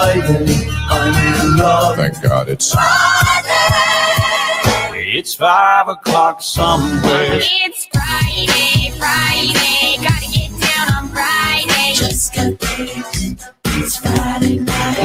Friday, I'm in love. Thank God it's Friday. It's 5 o'clock somewhere. It's Friday, Friday. Gotta get down on Friday. Just got paid. It's Friday night.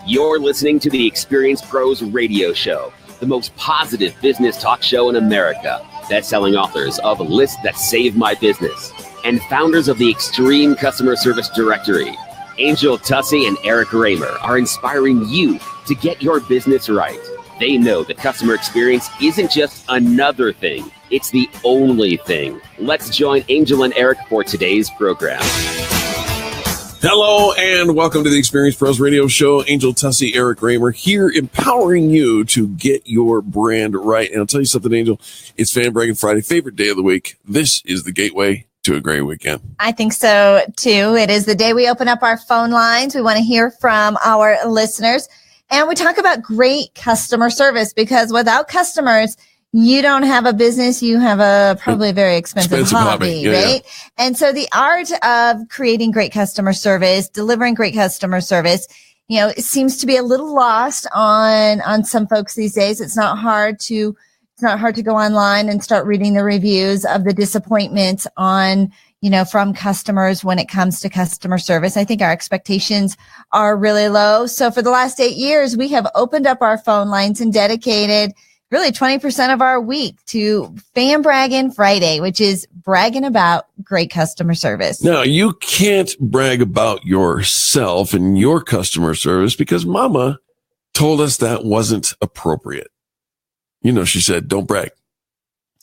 You're listening to the Experience Pros Radio Show, the most positive business talk show in America. Best-selling authors of Lists That Save My Business and founders of the Extreme Customer Service Directory, Angel Tussey and Eric Raymer, are inspiring you to get your business right. They know that customer experience isn't just another thing. It's the only thing. Let's join Angel and Eric for today's program. Hello and welcome to the Experience Pros Radio Show. Angel Tussey, Eric Raymer here, empowering you to get your brand right. And I'll tell you something, Angel, it's Fan Braggin Friday, favorite day of the week. This is the gateway to a great weekend. I think so too. It is the day we open up our phone lines. We want to hear from our listeners. And we talk about great customer service, because without customers, you don't have a business. You have probably a very expensive hobby, Yeah, right? Yeah. And so the art of creating great customer service, delivering great customer service, it seems to be a little lost on some folks these days. It's not hard to go online and start reading the reviews of the disappointments from customers when it comes to customer service. I think our expectations are really low. So for the last 8 years, we have opened up our phone lines and dedicated really 20% of our week to Fan Braggin Friday, which is bragging about great customer service. Now, you can't brag about yourself and your customer service because Mama told us that wasn't appropriate. She said, don't brag.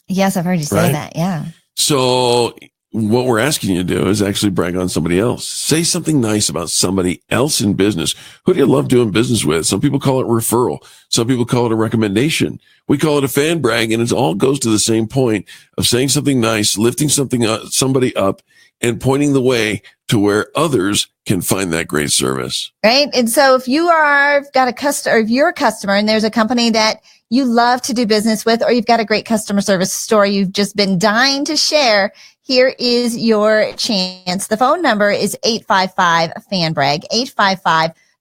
Yes, I've heard you say that. Yeah. So what we're asking you to do is actually brag on somebody else. Say something nice about somebody else in business. Who do you love doing business with? Some people call it referral. Some people call it a recommendation. We call it a fan brag, and it all goes to the same point of saying something nice, lifting somebody up, and pointing the way to where others can find that great service. Right. And so if you got a customer, or if you're a customer and there's a company that you love to do business with, or you've got a great customer service story you've just been dying to share, here is your chance. The phone number is 855-FAN-BRAG,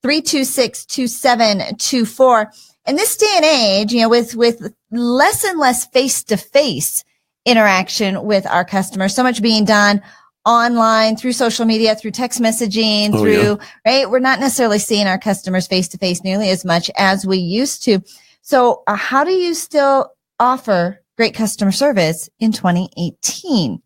855-326-2724. In this day and age, with less and less face-to-face interaction with our customers, so much being done online, through social media, through text messaging, right? We're not necessarily seeing our customers face-to-face nearly as much as we used to. So how do you still offer great customer service in 2018?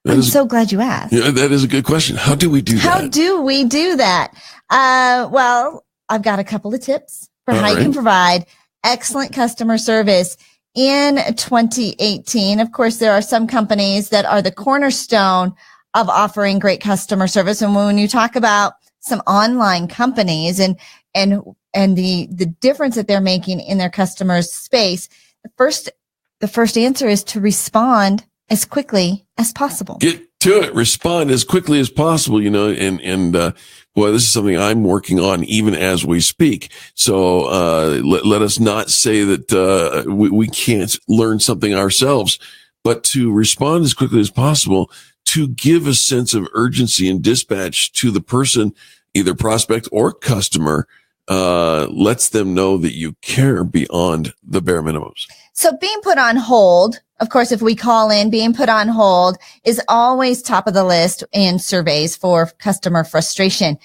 I'm so glad you asked. Yeah, that is a good question. How do we do that? How do we do that? Well, I've got a couple of tips for how you can provide excellent customer service in 2018. Of course, there are some companies that are the cornerstone of offering great customer service. And when you talk about some online companies and the difference that they're making in their customers' space, the first answer is to respond as quickly as possible. Get to it. Respond as quickly as possible, and boy, this is something I'm working on even as we speak. So, let us not say that, we can't learn something ourselves, but to respond as quickly as possible, to give a sense of urgency and dispatch to the person, either prospect or customer, lets them know that you care beyond the bare minimums. So being put on hold, of course, if we call in, being put on hold is always top of the list in surveys for customer frustration.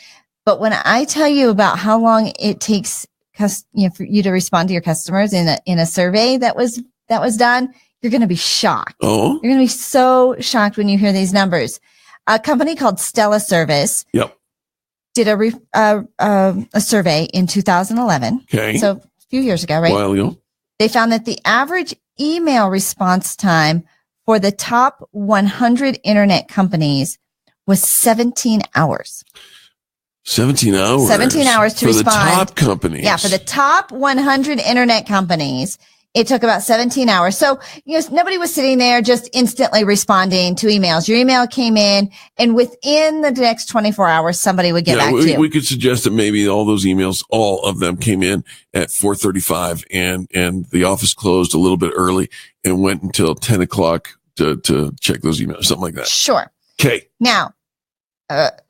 But when I tell you about how long it takes for you to respond to your customers in a survey that was done, you're going to be shocked. Oh, you're going to be so shocked when you hear these numbers. A company called Stella Service did a survey in 2011. Okay. So a few years ago, right? A while ago. They found that the average email response time for the top 100 internet companies was 17 hours. 17 hours. 17 hours to respond. For the top companies. Yeah, for the top 100 internet companies, it took about 17 hours. So, nobody was sitting there just instantly responding to emails. Your email came in, and within the next 24 hours, somebody would get back to you. We could suggest that maybe all those emails, all of them came in at 4:35 and the office closed a little bit early and went until 10 o'clock to check those emails, something like that. Sure. Okay. Now,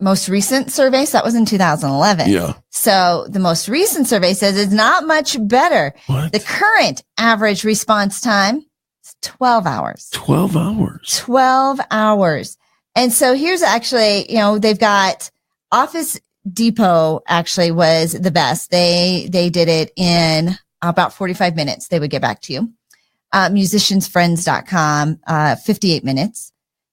most recent survey, so that was in 2011. Yeah. So the most recent survey says it's not much better. What? The current average response time is 12 hours. 12 hours. 12 hours. And so here's actually, they've got Office Depot actually was the best. They did it in about 45 minutes. They would get back to you. Musiciansfriends.com, 58 minutes.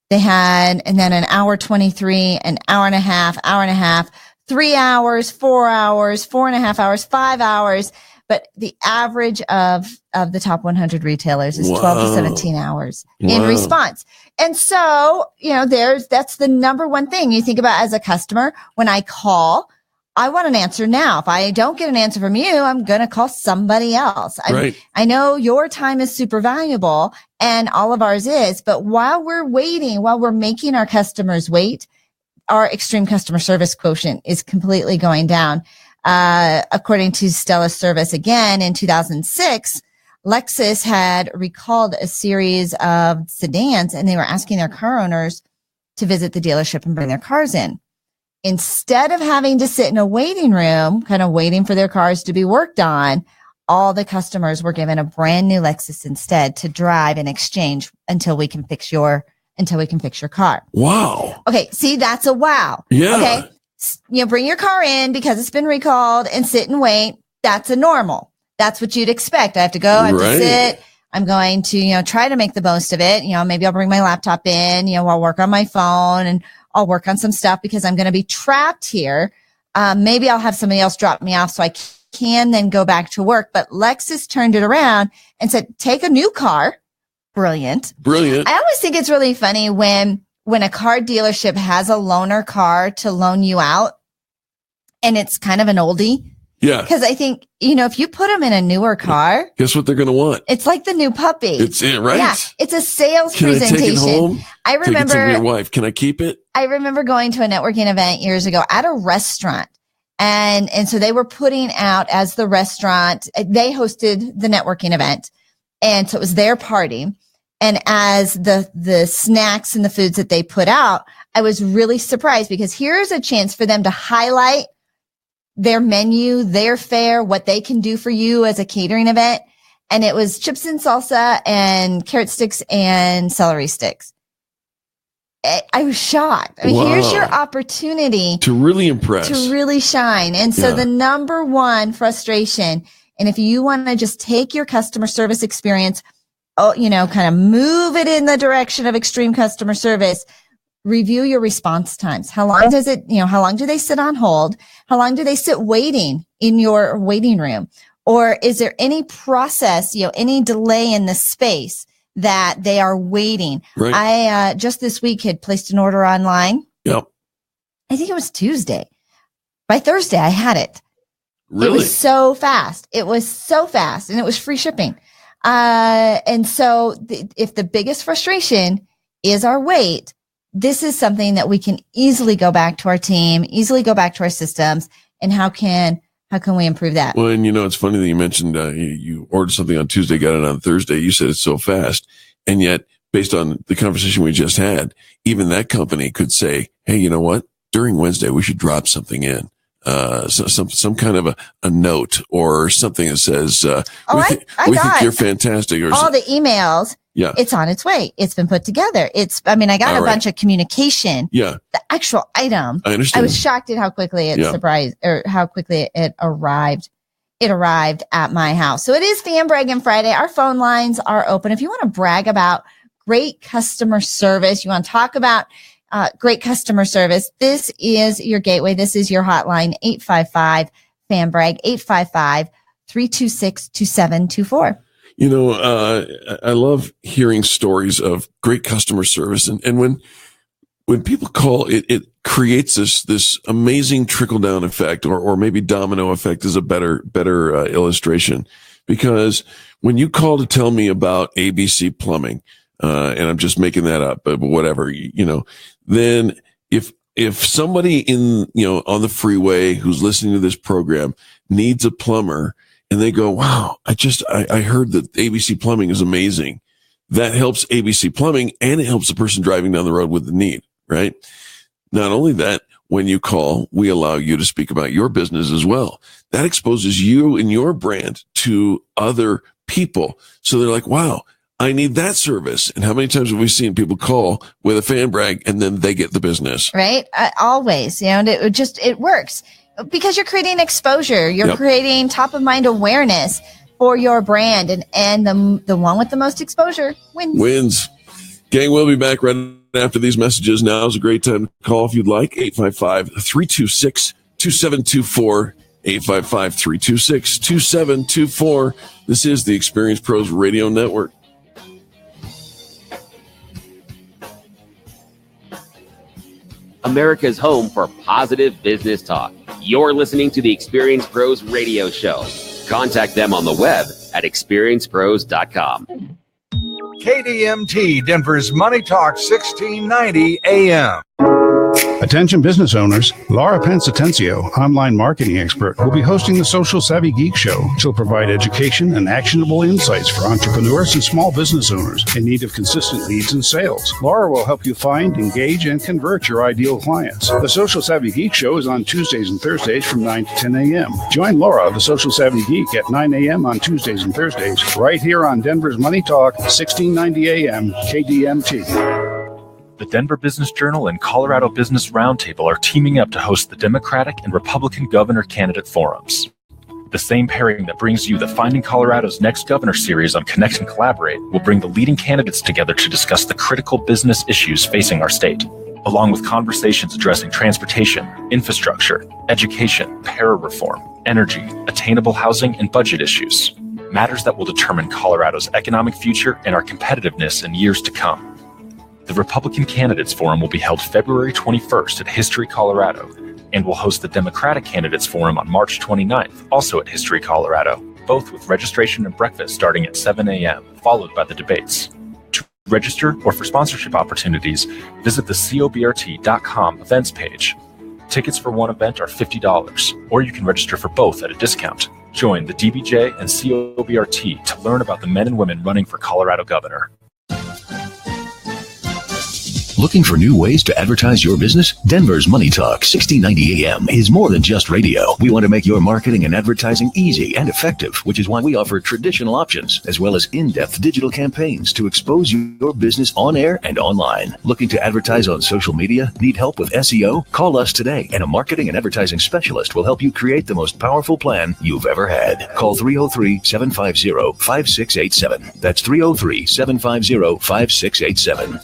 They had, and then an hour 23, an hour and a half, 3 hours, 4 hours, 4.5 hours, 5 hours. But the average of the top 100 retailers is 12 to 17 hours in response. And so, that's the number one thing you think about as a customer. When I call, I want an answer now. If I don't get an answer from you, I'm going to call somebody else. Right. I know your time is super valuable and all of ours is, but while we're waiting, while we're making our customers wait, our extreme customer service quotient is completely going down. According to Stella Service, again, in 2006, Lexus had recalled a series of sedans and they were asking their car owners to visit the dealership and bring their cars in. Instead of having to sit in a waiting room, kind of waiting for their cars to be worked on, all the customers were given a brand new Lexus instead to drive in exchange until we can fix your car. Wow. Okay. See, that's a wow. Yeah. Okay. Bring your car in because it's been recalled and sit and wait. That's a normal. That's what you'd expect. I have to go, I have to sit. I'm going to, try to make the most of it. Maybe I'll bring my laptop in, I'll work on my phone and I'll work on some stuff because I'm going to be trapped here. Maybe I'll have somebody else drop me off so I can then go back to work. But Lexus turned it around and said, take a new car. Brilliant. I always think it's really funny when a car dealership has a loaner car to loan you out and it's kind of an oldie. Yeah. Because I think, if you put them in a newer car, guess what they're going to want? It's like the new puppy. It's it, right? Yeah. It's a sales Can presentation. I take it home? I remember Take it to your wife. Can I keep it? I remember going to a networking event years ago at a restaurant. And so they were putting out as the restaurant, they hosted the networking event. And so it was their party. And as the snacks and the foods that they put out, I was really surprised because here's a chance for them to highlight their menu, their fare, what they can do for you as a catering event. And it was chips and salsa and carrot sticks and celery sticks. I was shocked. I mean, here's your opportunity to really impress, to really shine. And so the number one frustration, and if you want to just take your customer service experience, kind of move it in the direction of extreme customer service, review your response times. How long does it, how long do they sit on hold? How long do they sit waiting in your waiting room? Or is there any process, any delay in the space that they are waiting? Right. I just this week had placed an order online. Yep. I think it was Tuesday. By Thursday, I had it. Really? It was so fast. And it was free shipping. And so if the biggest frustration is our wait, this is something that we can easily go back to our team, easily go back to our systems. And how can we improve that? Well, and it's funny that you mentioned you ordered something on Tuesday, got it on Thursday. You said it's so fast. And yet, based on the conversation we just had, even that company could say, hey, you know what? During Wednesday, we should drop something in. Some kind of a note or something that says, we think you're fantastic. Or all the emails. Yeah. It's on its way. It's been put together. I got a bunch of communication. Yeah. The actual item. I understand. I was shocked at how quickly it arrived. It arrived at my house. So it is Fan Braggin' Friday. Our phone lines are open. If you want to brag about great customer service, you want to talk about great customer service, this is your gateway. This is your hotline, 855-FAN-BRAG, 855-326-2724. I love hearing stories of great customer service. And when people call, it creates this amazing trickle down effect, or maybe domino effect is a better illustration. Because when you call to tell me about ABC Plumbing, and I'm just making that up, but whatever, then if somebody on the freeway who's listening to this program needs a plumber, and they go, wow, I heard that ABC Plumbing is amazing. That helps ABC Plumbing, and it helps the person driving down the road with the need, right? Not only that, when you call, we allow you to speak about your business as well. That exposes you and your brand to other people. So they're like, wow, I need that service. And how many times have we seen people call with a fan brag and then they get the business? Right. Always, and it works because you're creating exposure. You're creating top of mind awareness for your brand, and the one with the most exposure wins. Gang, we'll be back right after these messages. Now is a great time to call if you'd like. 855-326-2724. 855-326-2724. This is the Experience Pros Radio Network. America's home for positive business talk. You're listening to the Experience Pros Radio Show. Contact them on the web at experiencepros.com. KDMT, Denver's Money Talk, 1690 AM. Attention business owners, Laura Pensatencio, online marketing expert, will be hosting the Social Savvy Geek Show. She'll provide education and actionable insights for entrepreneurs and small business owners in need of consistent leads and sales. Laura will help you find, engage, and convert your ideal clients. The Social Savvy Geek Show is on Tuesdays and Thursdays from 9 to 10 a.m. Join Laura, the Social Savvy Geek, at 9 a.m. on Tuesdays and Thursdays, right here on Denver's Money Talk, 1690 a.m. KDMT. The Denver Business Journal and Colorado Business Roundtable are teaming up to host the Democratic and Republican governor candidate forums. The same pairing that brings you the Finding Colorado's Next Governor series on Connect and Collaborate will bring the leading candidates together to discuss the critical business issues facing our state, along with conversations addressing transportation, infrastructure, education, para reform, energy, attainable housing, and budget issues, matters that will determine Colorado's economic future and our competitiveness in years to come. The Republican Candidates Forum will be held February 21st at History, Colorado, and will host the Democratic Candidates Forum on March 29th, also at History, Colorado, both with registration and breakfast starting at 7 a.m., followed by the debates. To register or for sponsorship opportunities, visit the cobrt.com events page. Tickets for one event are $50, or you can register for both at a discount. Join the DBJ and COBRT to learn about the men and women running for Colorado governor. Looking for new ways to advertise your business? Denver's Money Talk 1690 AM is more than just radio. We want to make your marketing and advertising easy and effective, which is why we offer traditional options as well as in-depth digital campaigns to expose your business on air and online. Looking to advertise on social media? Need help with SEO? Call us today and a marketing and advertising specialist will help you create the most powerful plan you've ever had. Call 303-750-5687. That's 303-750-5687.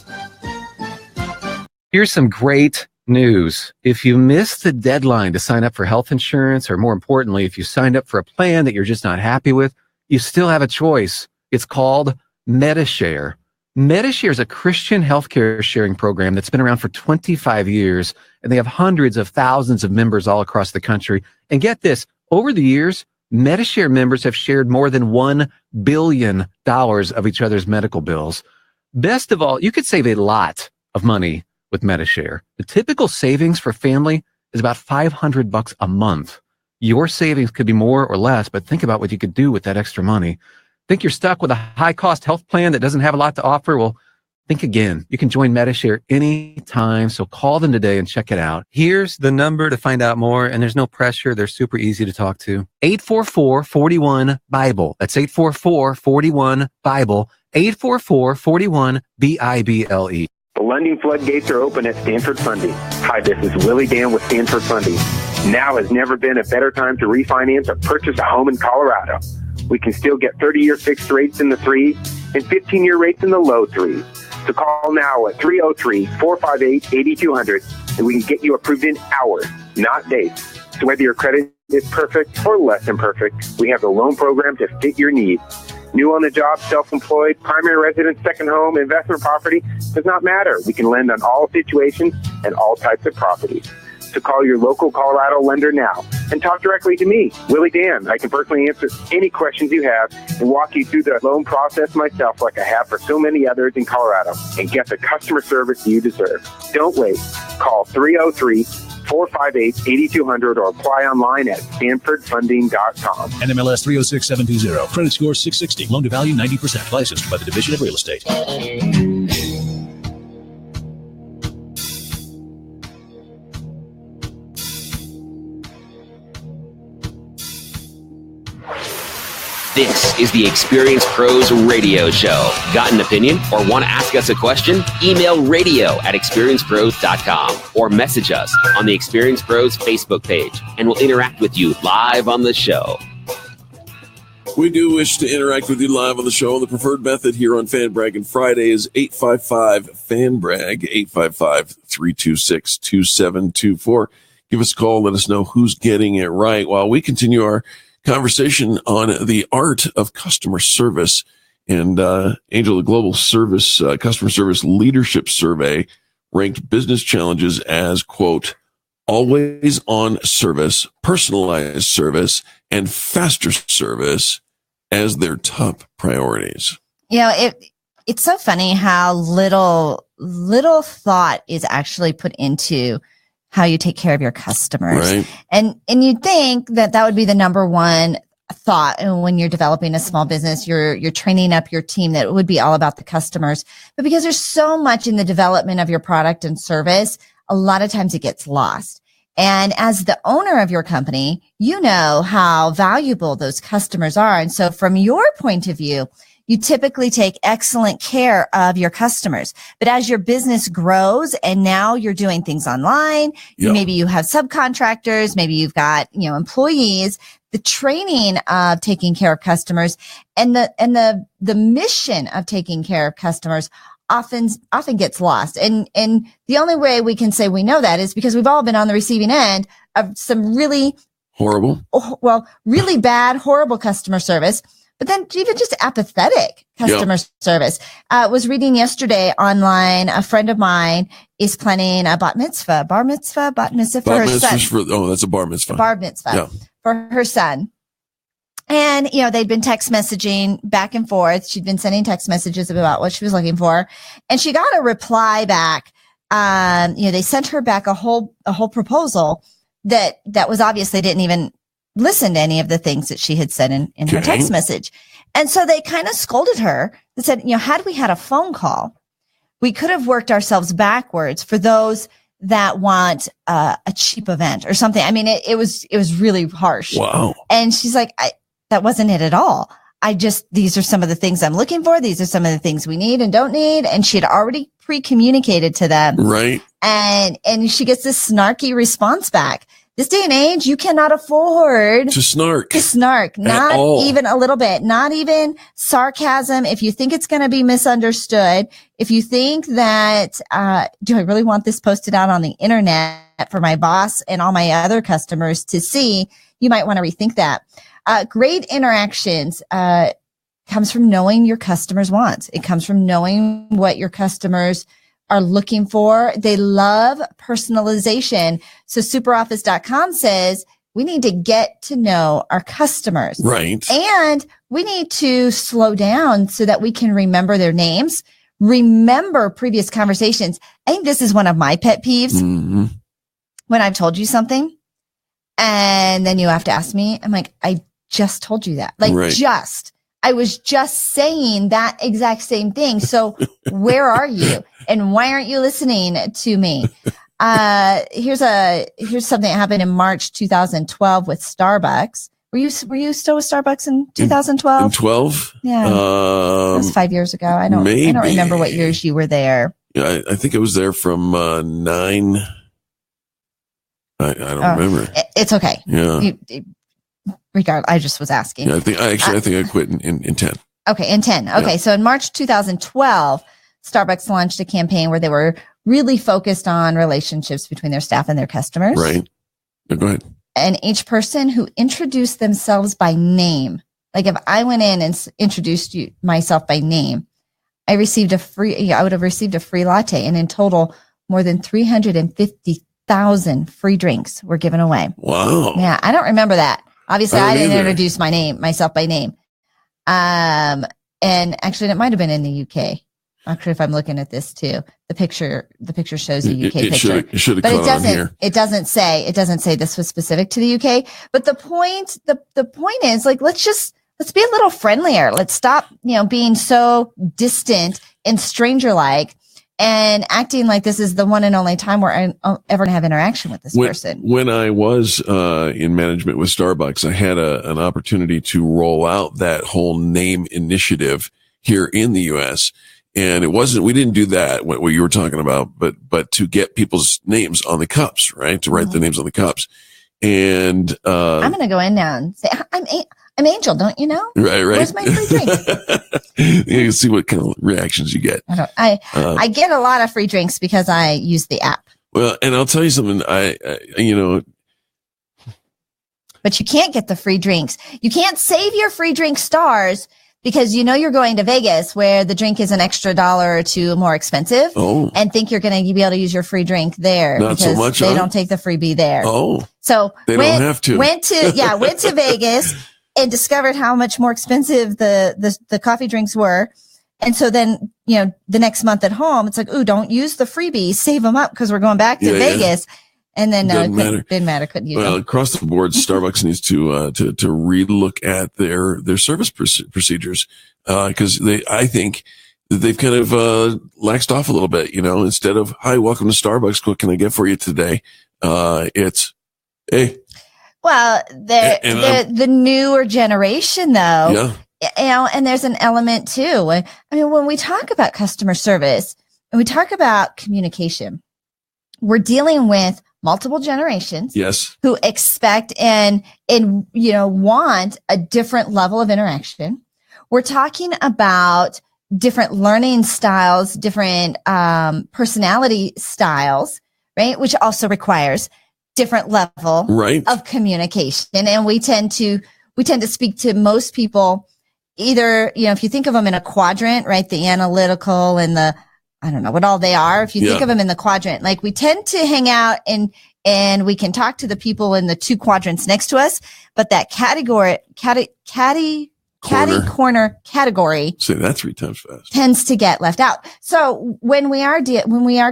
Here's some great news. If you missed the deadline to sign up for health insurance, or more importantly, if you signed up for a plan that you're just not happy with, you still have a choice. It's called MediShare. MediShare is a Christian healthcare sharing program that's been around for 25 years, and they have hundreds of thousands of members all across the country. And get this, over the years, MediShare members have shared more than $1 billion of each other's medical bills. Best of all, you could save a lot of money with MediShare. The typical savings for family is about $500 a month. Your savings could be more or less, but think about what you could do with that extra money. Think you're stuck with a high-cost health plan that doesn't have a lot to offer? Well, think again. You can join MediShare anytime, so call them today and check it out. Here's the number to find out more, and there's no pressure. They're super easy to talk to. 844-41-BIBLE. That's 844-41-BIBLE. 844-41-BIBLE. The lending floodgates are open at Stanford Funding. Hi, this is Willie Dan with Stanford Funding. Now has never been a better time to refinance or purchase a home in Colorado. We can still get 30-year fixed rates in the 3s and 15-year rates in the low 3s. So call now at 303-458-8200 and we can get you approved in hours, not days. So whether your credit is perfect or less than perfect, we have the loan program to fit your needs. New on the job, self-employed, primary residence, second home, investment property, does not matter. We can lend on all situations and all types of properties. So call your local Colorado lender now and talk directly to me, Willie Dan. I can personally answer any questions you have and walk you through the loan process myself like I have for so many others in Colorado and get the customer service you deserve. Don't wait. Call 303-458-8200 or apply online at stanfordfunding.com. NMLS 306720. Credit score 660. Loan to value 90%. Licensed by the Division of Real Estate. This is the Experience Pros Radio Show. Got an opinion or want to ask us a question? Email radio@experiencepros.com or message us on the Experience Pros Facebook page, and we'll interact with you live on the show. We do wish to interact with you live on the show. The preferred method here on Fan Braggin Friday is 855-FAN-BRAG, 855-326-2724. Give us a call. Let us know who's getting it right while we continue our conversation on the art of customer service. And Angel, the Global Service Customer Service Leadership Survey ranked business challenges as, quote, always on service, personalized service, and faster service as their top priorities. You know, it's so funny how little thought is actually put into how you take care of your customers. Right. And you'd think that would be the number one thought when you're developing a small business, you're training up your team, that it would be all about the customers. But because there's so much in the development of your product and service, a lot of times it gets lost. And as the owner of your company, you know how valuable those customers are. And so from your point of view, you typically take excellent care of your customers. But as your business grows and now you're doing things online, maybe you have subcontractors, maybe you've got, employees, the training of taking care of customers and the mission of taking care of customers often gets lost. And the only way we can say we know that is because we've all been on the receiving end of some really really bad, horrible customer service. But then even just apathetic customer service. Was reading yesterday online, a friend of mine is planning a bar mitzvah for her son. That's a bar mitzvah. Bar mitzvah for her son. And, they'd been text messaging back and forth. She'd been sending text messages about what she was looking for. And she got a reply back. They sent her back a whole proposal that was obvious. They didn't even listen to any of the things that she had said in her text message. And so they kind of scolded her and said, had we had a phone call, we could have worked ourselves backwards for those that want a cheap event or something. I mean, it was really harsh. Wow. And she's like, that wasn't it at all. These are some of the things I'm looking for. These are some of the things we need and don't need. And she had already pre-communicated to them. Right. And she gets this snarky response back. This day and age, you cannot afford to snark. Not even a little bit, not even sarcasm. If you think it's going to be misunderstood, if you think that, do I really want this posted out on the internet for my boss and all my other customers to see, you might want to rethink that. Great interactions, comes from knowing your customers' wants. It comes from knowing what your customers are looking for. They love personalization. So superoffice.com says we need to get to know our customers. Right. And we need to slow down so that we can remember their names, remember previous conversations. I think this is one of my pet peeves. Mm-hmm. When I've told you something and then you have to ask me, I'm like, I just told you that. I was just saying that exact same thing. So where are you? And why aren't you listening to me? Here's something that happened in March 2012 with Starbucks. Were you still with Starbucks in 2012? In 12? Yeah. It was 5 years ago. I don't remember what years you were there. Yeah, I think it was there from 9. I don't remember. It's okay. Yeah. Regardless, I just was asking. Yeah, I think I quit in 10. Okay, in 10. Okay, so in March 2012, Starbucks launched a campaign where they were really focused on relationships between their staff and their customers. Right. Yeah, go ahead. And each person who introduced themselves by name, like if I went in and introduced myself by name, I would have received a free latte. And in total, more than 350,000 free drinks were given away. Wow. Yeah, I don't remember that. Obviously, I didn't introduce myself by name. And actually, it might have been in the UK. Actually, if I'm looking at this too, the picture shows a UK picture. It should have but come on here. It doesn't say this was specific to the UK. But the point is, like, let's be a little friendlier. Let's stop, being so distant and stranger-like. and acting like this is the one and only time where I'm ever going to have interaction with this person. When I was in management with Starbucks, I had an opportunity to roll out that whole name initiative here in the U.S. And we didn't do that, what you were talking about, but to get people's names on the cups, right? To write the names on the cups. And I'm going to go in now and say, I'm Angel, don't you know? Right. Where's my free drink? You can see what kind of reactions you get. I get a lot of free drinks because I use the app. Well, and I'll tell you something. But you can't get the free drinks. You can't save your free drink stars because you're going to Vegas where the drink is an extra $1 or $2 more expensive, and think you're going to be able to use your free drink there. Not so much. They don't take the freebie there. So they don't have to. Went to Vegas and discovered how much more expensive the coffee drinks were. And so then, the next month at home, it's like, ooh, don't use the freebies, save them up because we're going back to Vegas. Yeah. And then didn't matter. Couldn't use them. Across the board, Starbucks needs to relook at their service procedures, because I think that they've kind of laxed off a little bit. Instead of "Hi, welcome to Starbucks. What can I get for you today?" It's "Hey." Well, the newer generation, though, and there's an element too. I mean, when we talk about customer service and we talk about communication, we're dealing with multiple generations, who expect and want a different level of interaction. We're talking about different learning styles, different personality styles, right? Which also requires different level of communication. And we tend to speak to most people either, if you think of them in a quadrant, right? The analytical and I don't know what all they are. If you think of them in the quadrant, like we tend to hang out and we can talk to the people in the 2 quadrants next to us, but that corner category. Say that 3 times fast. Tends to get left out. So when we are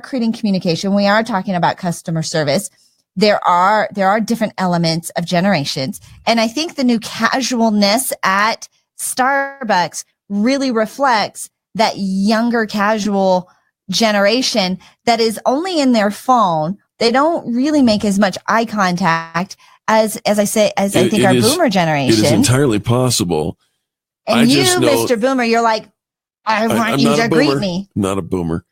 creating communication, we are talking about customer service. There are different elements of generations. And I think the new casualness at Starbucks really reflects that younger casual generation that is only in their phone. They don't really make as much eye contact as I think our boomer generation. It is entirely possible. And Mr. Boomer, you're like, I want you to greet me. Not a boomer.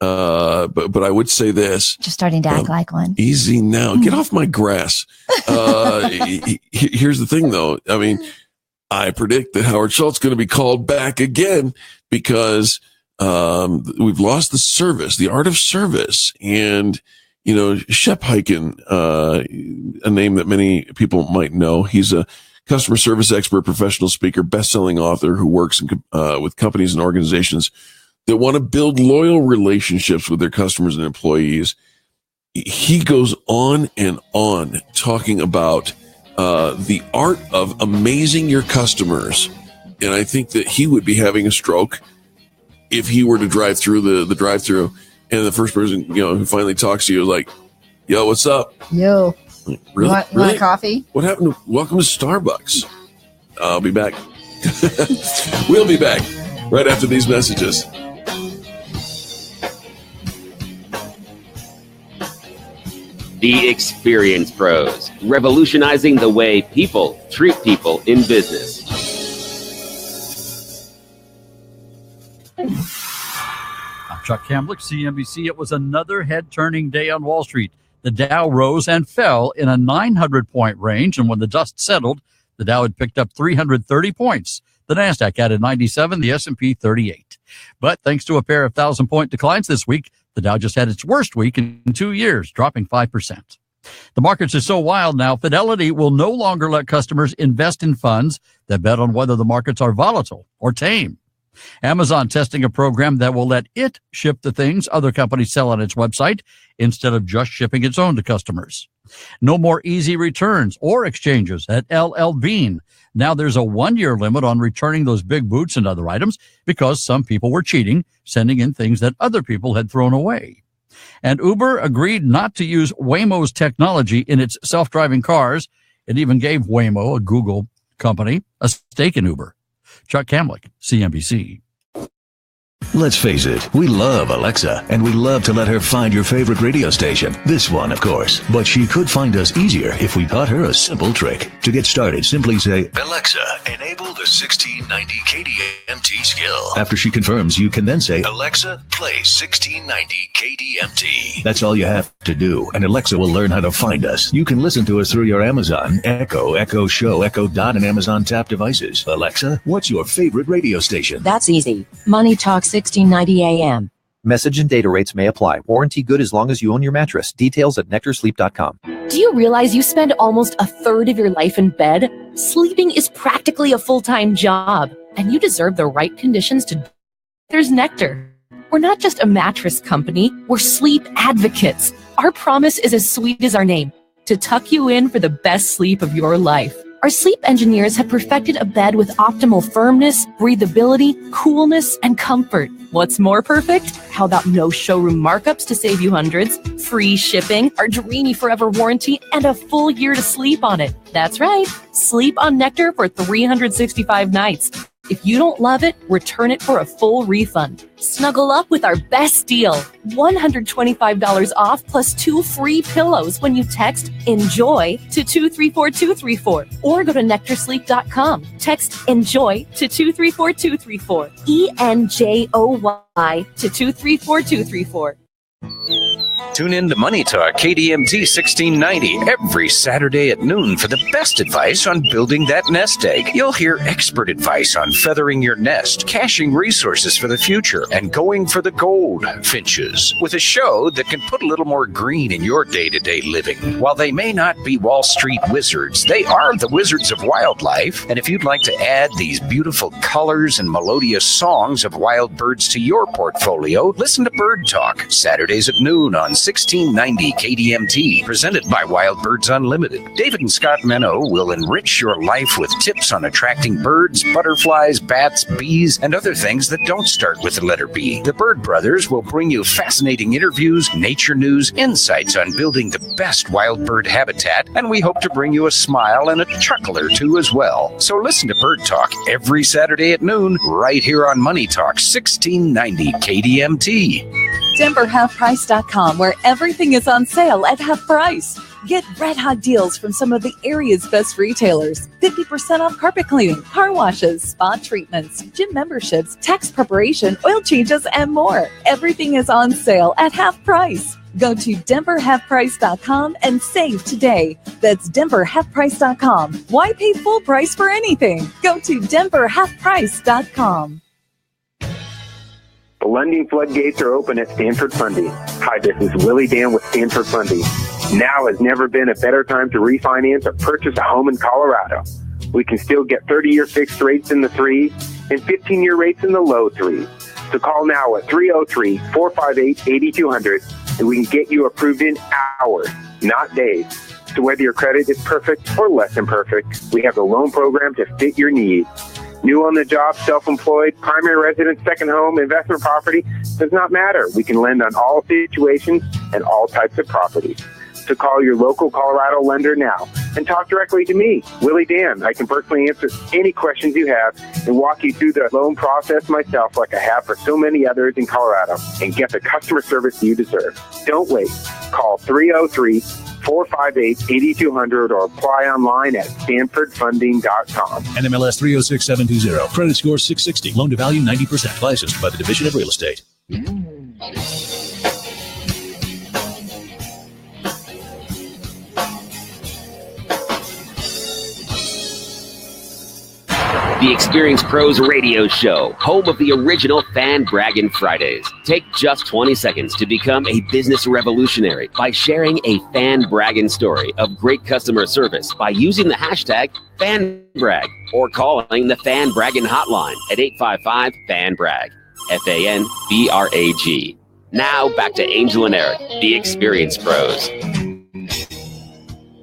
But I would say this. Just starting to act like one. Easy now. Get off my grass. Here's the thing, though. I mean, I predict that Howard Schultz is going to be called back again because we've lost the service, the art of service. And, Shep Hyken, a name that many people might know. He's a customer service expert, professional speaker, best-selling author who works with companies and organizations that want to build loyal relationships with their customers and employees. He goes on and on talking about the art of amazing your customers. And I think that he would be having a stroke if he were to drive through the drive-through and the first person, who finally talks to you is like, "Yo, what's up?" Yo. Like, really? Want a coffee? What happened to welcome to Starbucks? I'll be back. We'll be back right after these messages. The Experience Pros, revolutionizing the way people treat people in business. I'm Chuck Kamblick, CNBC. It was another head-turning day on Wall Street. The Dow rose and fell in a 900-point range, and when the dust settled, the Dow had picked up 330 points. The Nasdaq added 97, the S&P 38. But thanks to a pair of 1,000-point declines this week, the Dow just had its worst week in 2 years, dropping 5%. The markets are so wild now, Fidelity will no longer let customers invest in funds that bet on whether the markets are volatile or tame. Amazon testing a program that will let it ship the things other companies sell on its website instead of just shipping its own to customers. No more easy returns or exchanges at LL Bean. Now there's a 1-year limit on returning those big boots and other items because some people were cheating, sending in things that other people had thrown away. And Uber agreed not to use Waymo's technology in its self-driving cars. It even gave Waymo, a Google company, a stake in Uber. Chuck Kamblick, CNBC. Let's face it, we love Alexa, and we love to let her find your favorite radio station. This one, of course. But she could find us easier if we taught her a simple trick. To get started, simply say, Alexa, enable the 1690 KDMT skill. After she confirms, you can then say, Alexa, play 1690 KDMT. That's all you have to do, and Alexa will learn how to find us. You can listen to us through your Amazon, Echo Show, Echo Dot, and Amazon Tap devices. Alexa, what's your favorite radio station? That's easy. Money Talk 1690 AM. Message and data rates may apply. Warranty good as long as you own your mattress. Details at nectarsleep.com. Do you realize you spend almost a third of your life in bed? Sleeping is practically a full-time job, and you deserve the right conditions to. There's Nectar. We're not just a mattress company, we're sleep advocates. Our promise is as sweet as our name, to tuck you in for the best sleep of your life. Our sleep engineers have perfected a bed with optimal firmness, breathability, coolness, and comfort. What's more perfect? How about no showroom markups to save you hundreds, free shipping, our dreamy forever warranty, and a full year to sleep on it? That's right. Sleep on Nectar for 365 nights. If you don't love it, return it for a full refund. Snuggle up with our best deal. $125 off plus 2 free pillows when you text ENJOY to 234234 or go to nectarsleep.com. Text ENJOY to 234234. ENJOY to 234234. Tune in to Money Talk KDMT 1690 every Saturday at noon for the best advice on building that nest egg. You'll hear expert advice on feathering your nest, caching resources for the future, and going for the gold finches, with a show that can put a little more green in your day-to-day living. While they may not be Wall Street wizards, they are the wizards of wildlife. And if you'd like to add these beautiful colors and melodious songs of wild birds to your portfolio, listen to Bird Talk Saturdays at noon on 1690 KDMT, presented by Wild Birds Unlimited. David and Scott Menno will enrich your life with tips on attracting birds, butterflies, bats, bees, and other things that don't start with the letter B. The Bird Brothers will bring you fascinating interviews, nature news, insights on building the best wild bird habitat, and we hope to bring you a smile and a chuckle or two as well. So listen to Bird Talk every Saturday at noon, right here on Money Talk 1690 KDMT. DenverHalfPrice.com, where everything is on sale at half price. Get red hot deals from some of the area's best retailers. 50% off carpet cleaning, car washes, spa treatments, gym memberships, tax preparation, oil changes, and more. Everything is on sale at half price. Go to DenverHalfPrice.com and save today. That's DenverHalfPrice.com. Why pay full price for anything? Go to DenverHalfPrice.com. The lending floodgates are open at Stanford Funding. Hi, this is Willie Dan with Stanford Funding. Now has never been a better time to refinance or purchase a home in Colorado. We can still get 30-year fixed rates in the 3s and 15-year rates in the low 3s. So call now at 303-458-8200 and we can get you approved in hours, not days. So whether your credit is perfect or less than perfect, we have the loan program to fit your needs. New on the job, self-employed, primary residence, second home, investment property, does not matter. We can lend on all situations and all types of properties. So call your local Colorado lender now and talk directly to me, Willie Dan. I can personally answer any questions you have and walk you through the loan process myself like I have for so many others in Colorado and get the customer service you deserve. Don't wait. Call 303-458-8200 or apply online at stanfordfunding.com. NMLS 306720. Credit score 660. Loan to value 90%. Licensed by the Division of Real Estate. The Experienced Pros Radio Show, home of the original Fan Braggin Fridays. Take just 20 seconds to become a business revolutionary by sharing a Fan Braggin story of great customer service by using the hashtag FanBrag or calling the Fan Braggin hotline at 855-FAN-BRAG, FANBRAG. Now back to Angel and Eric, the Experienced Pros.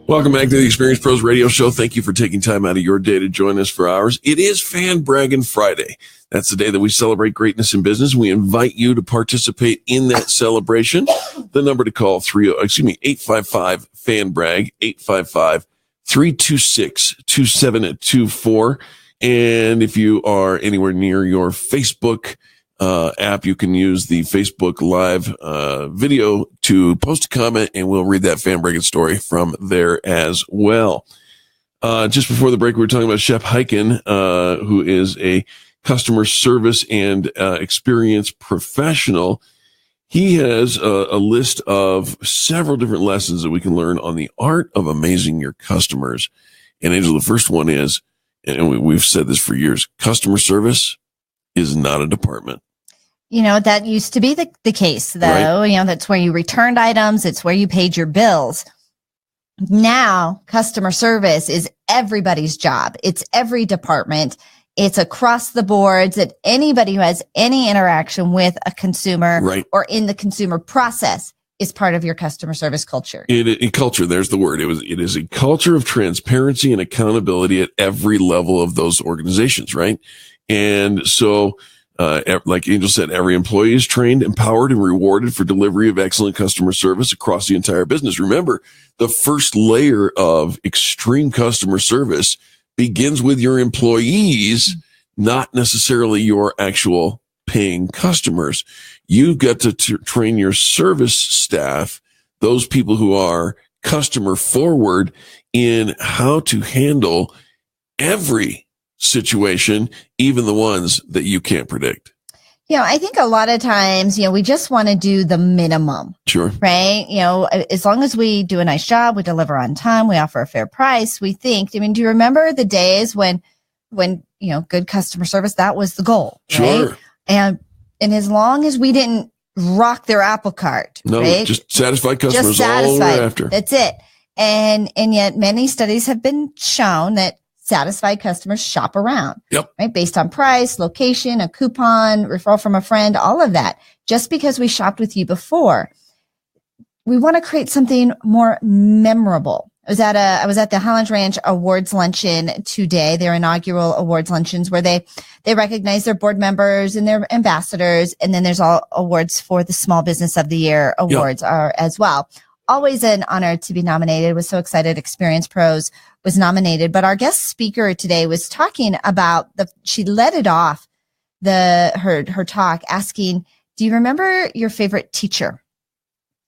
Welcome back to the Experienced Pros Radio Show. Thank you for taking time out of your day to join us for ours. It is Fan Braggin Friday. That's the day that we celebrate greatness in business. We invite you to participate in that celebration. The number to call 855-FAN-BRAG, 855-326-2724. And if you are anywhere near your Facebook app, you can use the Facebook Live video to post a comment, and we'll read that fan Braggin story from there as well. Just before the break, we were talking about Shep Hyken, who is a customer service and experience professional. He has a list of several different lessons that we can learn on the art of amazing your customers. And Angel, the first one is, and we've said this for years, customer service is not a department. That used to be the case, though. Right. That's where you returned items. It's where you paid your bills. Now, customer service is everybody's job. It's every department. It's across the boards that anybody who has any interaction with a consumer or in the consumer process is part of your customer service culture. Culture, there's the word. It is a culture of transparency and accountability at every level of those organizations, right? And so, like Angel said, every employee is trained, empowered, and rewarded for delivery of excellent customer service across the entire business. Remember, the first layer of extreme customer service begins with your employees, not necessarily your actual paying customers. You've got to train your service staff, those people who are customer forward, in how to handle every situation, even the ones that you can't predict. I think a lot of times, we just want to do the minimum. Sure. Right. As long as we do a nice job, we deliver on time, we offer a fair price, we think, do you remember the days when, good customer service, that was the goal. Sure. Right? And as long as we didn't rock their apple cart. No, right? Just satisfy customers just satisfied. all after. That's it. And yet many studies have been shown that satisfied customers shop around, right? Based on price, location, a coupon, referral from a friend, all of that. Just because we shopped with you before, we want to create something more memorable. I was at the Highlands Ranch Awards Luncheon today, their inaugural awards luncheons, where they recognize their board members and their ambassadors. And then there's all awards for the Small Business of the Year awards are as well. Always an honor to be nominated. Was so excited. Experience Pros was nominated, but our guest speaker today was talking about she led it off her talk asking, do you remember your favorite teacher?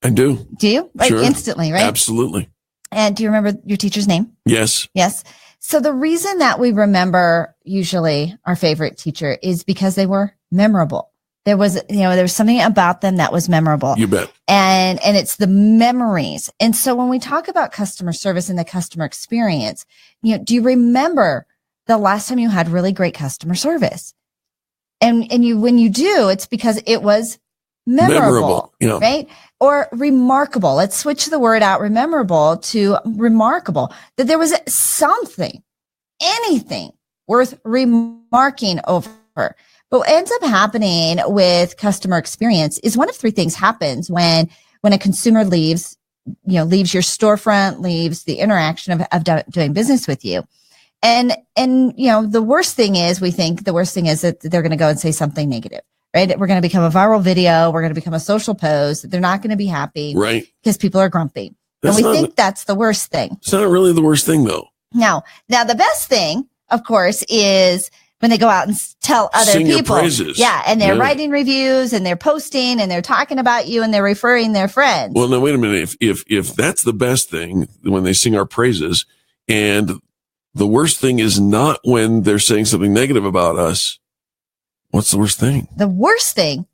I do. Do you? Like sure. Instantly, right? Absolutely. And do you remember your teacher's name? Yes. Yes. So the reason that we remember usually our favorite teacher is because they were memorable. There was something about them that was memorable. You bet. And it's the memories. And so when we talk about customer service and the customer experience, do you remember the last time you had really great customer service? And when you do, it's because it was memorable. Right? Or remarkable. Let's switch the word out, memorable, to remarkable. That there was something, anything worth remarking over. But what ends up happening with customer experience is one of three things happens when a consumer leaves your storefront, leaves the interaction of doing business with you. And the worst thing is that they're going to go and say something negative, right? We're going to become a viral video. We're going to become a social post. They're not going to be happy, right? Because people are grumpy. And we think that's the worst thing. It's not really the worst thing, though. Now the best thing, of course, is when they go out and tell other Sing people. Your praises. Yeah. And they're writing reviews and they're posting and they're talking about you and they're referring their friends. Well, now wait a minute. If that's the best thing, when they sing our praises, and the worst thing is not when they're saying something negative about us, what's the worst thing? The worst thing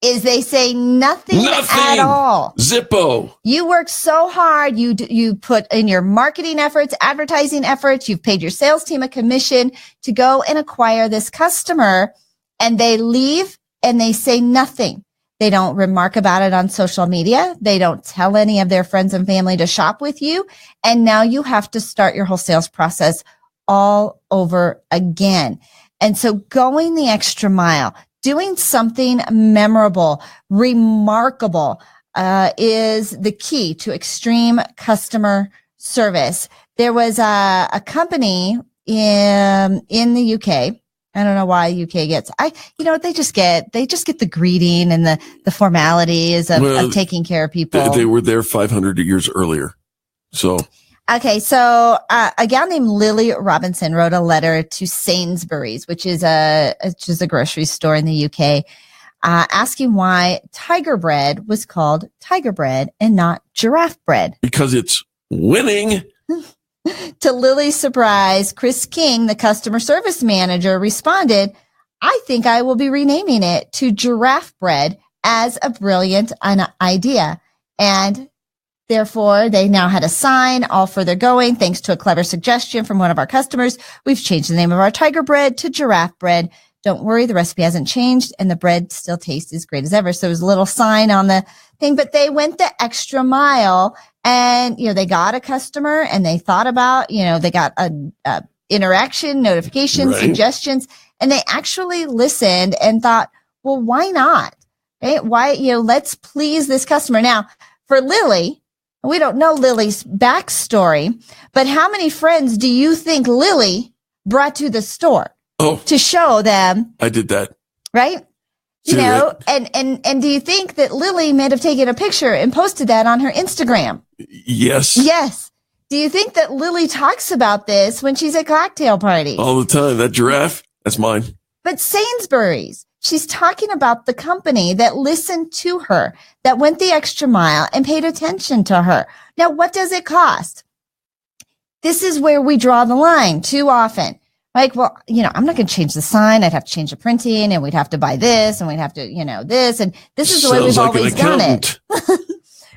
is they say nothing at all. Zippo. You work so hard. You put in your marketing efforts, advertising efforts. You've paid your sales team a commission to go and acquire this customer, and they leave and they say nothing. They don't remark about it on social media. They don't tell any of their friends and family to shop with you. And now you have to start your whole sales process all over again. And so going the extra mile, doing something memorable, remarkable, is the key to extreme customer service. There was a company in the UK. I don't know why UK gets, they just get the greeting and the formalities of taking care of people. They were there 500 years earlier. So. Okay. So, a gal named Lily Robinson wrote a letter to Sainsbury's, which is a grocery store in the UK. asking why tiger bread was called tiger bread and not giraffe bread. Because it's winning. To Lily's surprise, Chris King, the customer service manager, responded, I think I will be renaming it to giraffe bread as a brilliant idea. And therefore, they now had a sign, all further going. Thanks to a clever suggestion from one of our customers, we've changed the name of our tiger bread to giraffe bread. Don't worry, the recipe hasn't changed and the bread still tastes as great as ever. So there's a little sign on the thing, but they went the extra mile and, they got a customer and they thought about, they got a interaction, notifications, suggestions, and they actually listened and thought, well, why not? Right? Why, let's please this customer. Now, for Lily, we don't know Lily's backstory, but how many friends do you think Lily brought to the store to show them? I did that. Right? And do you think that Lily may have taken a picture and posted that on her Instagram? Yes. Yes. Do you think that Lily talks about this when she's at cocktail parties? All the time. That giraffe, that's mine. But Sainsbury's, she's talking about the company that listened to her, that went the extra mile and paid attention to her. Now, what does it cost? This is where we draw the line too often. Like, well, I'm not going to change the sign. I'd have to change the printing and we'd have to buy this and we'd have to, this. And this is the way we've always done it.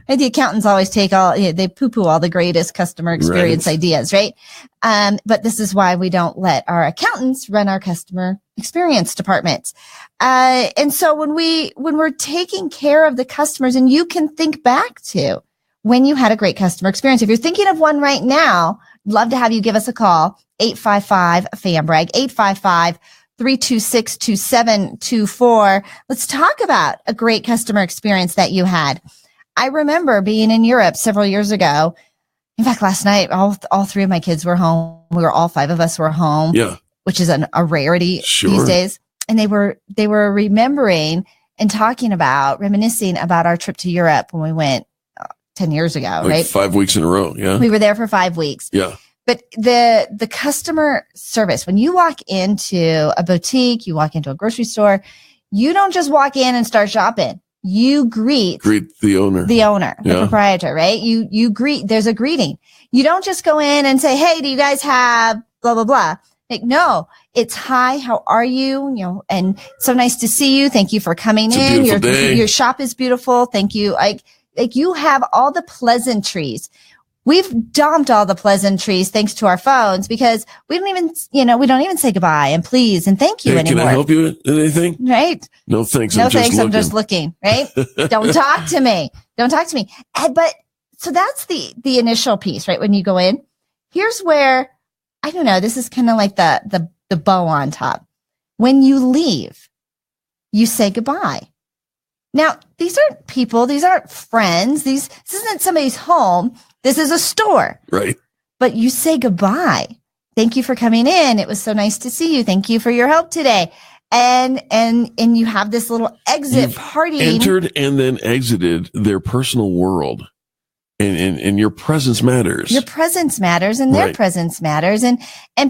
And the accountants always take they poo-poo all the greatest customer experience ideas, right? But this is why we don't let our accountants run our customer experience departments. And so when we're taking care of the customers, and you can think back to when you had a great customer experience. If you're thinking of one right now, I'd love to have you give us a call, 855-FAMBRAG, 855-326-2724. Let's talk about a great customer experience that you had. I remember being in Europe several years ago. In fact, last night, all three of my kids were home. All five of us were home, which is a rarity these days. And they were remembering and reminiscing about our trip to Europe when we went 10 years ago, right? 5 weeks in a row. Yeah. We were there for 5 weeks. Yeah. But the customer service, when you walk into a boutique, you walk into a grocery store, you don't just walk in and start shopping. You greet the owner, the proprietor, right? You greet, there's a greeting. You don't just go in and say, hey, do you guys have blah, blah, blah. Like, no, it's hi, how are you? And so nice to see you. Thank you for coming in. Your shop is beautiful. Thank you. Like you have all the pleasantries. We've dumped all the pleasantries thanks to our phones because we don't even say goodbye and please and thank you anymore. Can I help you with anything? Right? No, thanks. No, thanks. I'm just looking, right? Don't talk to me. Don't talk to me. But so that's the initial piece, right? When you go in, here's where, I don't know, this is kind of like the bow on top. When you leave, you say goodbye. Now, these aren't people. These aren't friends. This isn't somebody's home. This is a store. Right. But you say goodbye. Thank you for coming in. It was so nice to see you. Thank you for your help today. And you have this little exit party. Entered and then exited their personal world. And your presence matters. Your presence matters and their presence matters. And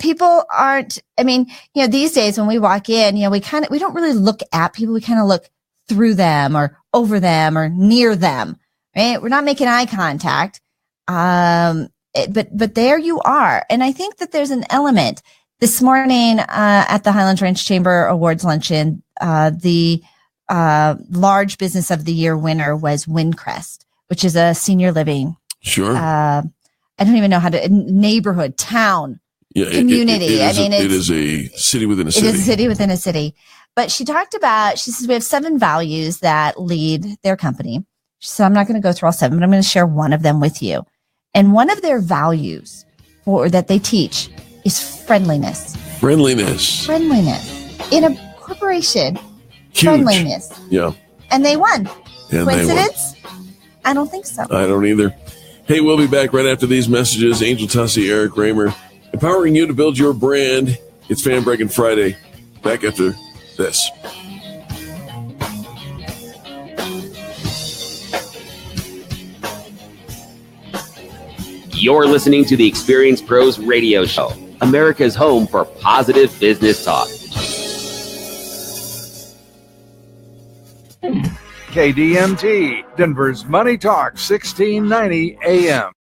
people aren't, these days when we walk in, we don't really look at people. We kind of look through them or over them or near them, right? We're not making eye contact. But there you are. And I think that there's an element this morning, at the Highlands Ranch Chamber Awards luncheon, the large business of the year winner was Windcrest, which is a senior living. Sure. I don't even know neighborhood, town, community. It is a city within a city. It is a city within a city. But she says we have 7 values that lead their company. She said, I'm not going to go through all 7, but I'm going to share one of them with you. And one of their values that they teach is friendliness. Friendliness. In a corporation. Huge. Friendliness. Yeah. And they won. And Coincidence? I don't think so. I don't either. Hey, we'll be back right after these messages. Angel Tussie, Eric Raymer, empowering you to build your brand. It's Fan Braggin Friday. Back after this. You're listening to the Experience Pros Radio Show, America's home for positive business talk. KDMT, Denver's Money Talk, 1690 AM.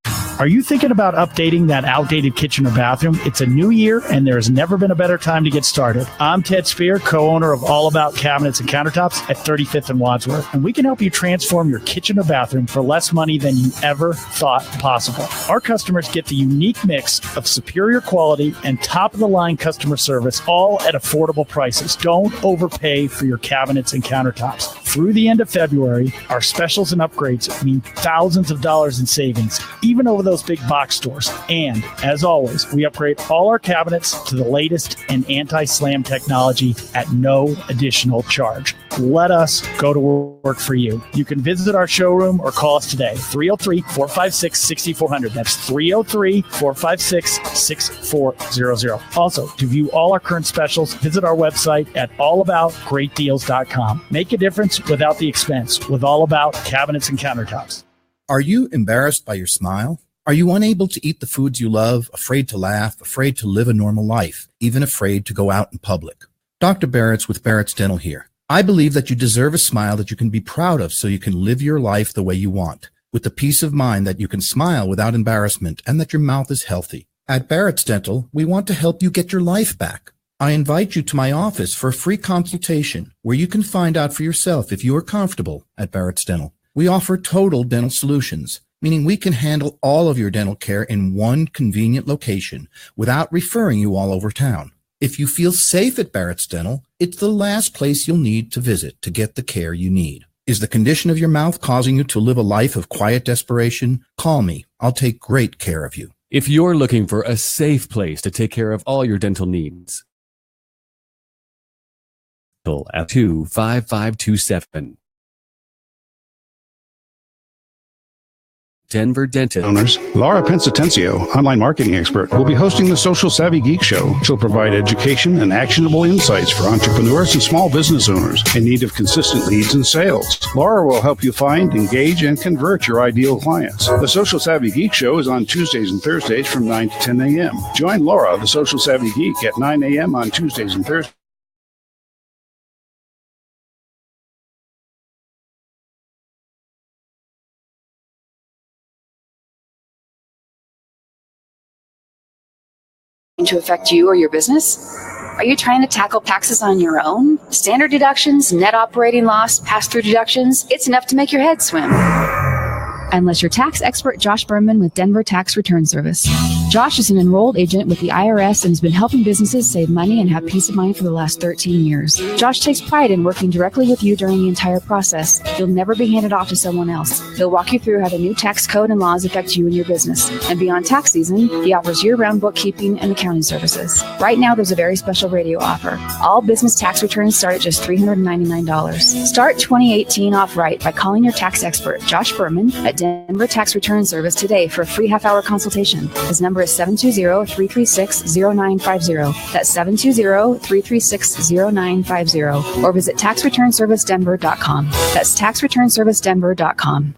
Are you thinking about updating that outdated kitchen or bathroom? It's a new year, and there has never been a better time to get started. I'm Ted Spear, co-owner of All About Cabinets and Countertops at 35th and Wadsworth, and we can help you transform your kitchen or bathroom for less money than you ever thought possible. Our customers get the unique mix of superior quality and top-of-the-line customer service, all at affordable prices. Don't overpay for your cabinets and countertops. Through the end of February, our specials and upgrades mean thousands of dollars in savings, even over those big box stores. And as always, we upgrade all our cabinets to the latest in anti-slam technology at no additional charge. Let us go to work for you. You can visit our showroom or call us today, 303-456-6400. That's 303-456-6400. Also, to view all our current specials, visit our website at allaboutgreatdeals.com. Make a difference without the expense with All About Cabinets and Countertops. Are you embarrassed by your smile? Are you unable to eat the foods you love, afraid to laugh, afraid to live a normal life, even afraid to go out in public? Dr. Barrett's with Barrett's Dental here. I believe that you deserve a smile that you can be proud of so you can live your life the way you want, with the peace of mind that you can smile without embarrassment and that your mouth is healthy. At Barrett's Dental, we want to help you get your life back. I invite you to my office for a free consultation where you can find out for yourself if you are comfortable at Barrett's Dental. We offer total dental solutions, meaning we can handle all of your dental care in one convenient location without referring you all over town. If you feel safe at Barrett's Dental, it's the last place you'll need to visit to get the care you need. Is the condition of your mouth causing you to live a life of quiet desperation? Call me. I'll take great care of you. If you're looking for a safe place to take care of all your dental needs, at 25527. Denver Dentist Owners, Laura Pensatencio, online marketing expert, will be hosting the Social Savvy Geek Show. She'll provide education and actionable insights for entrepreneurs and small business owners in need of consistent leads and sales. Laura will help you find, engage, and convert your ideal clients. The Social Savvy Geek Show is on Tuesdays and Thursdays from 9 to 10 a.m. Join Laura, the Social Savvy Geek, at 9 a.m. on Tuesdays and Thursdays. To affect you or your business? Are you trying to tackle taxes on your own? Standard deductions, net operating loss, pass-through deductions, it's enough to make your head swim. Unless you're tax expert Josh Berman with Denver Tax Return Service. Josh is an enrolled agent with the IRS and has been helping businesses save money and have peace of mind for the last 13 years. Josh takes pride in working directly with you during the entire process. You'll never be handed off to someone else. He'll walk you through how the new tax code and laws affect you and your business. And beyond tax season, he offers year-round bookkeeping and accounting services. Right now, there's a very special radio offer. All business tax returns start at just $399. Start 2018 off right by calling your tax expert, Josh Berman, at Denver Tax Return Service today for a free half-hour consultation. His number is 720-336-0950. That's 720-336-0950. Or visit taxreturnservicedenver.com. That's taxreturnservicedenver.com.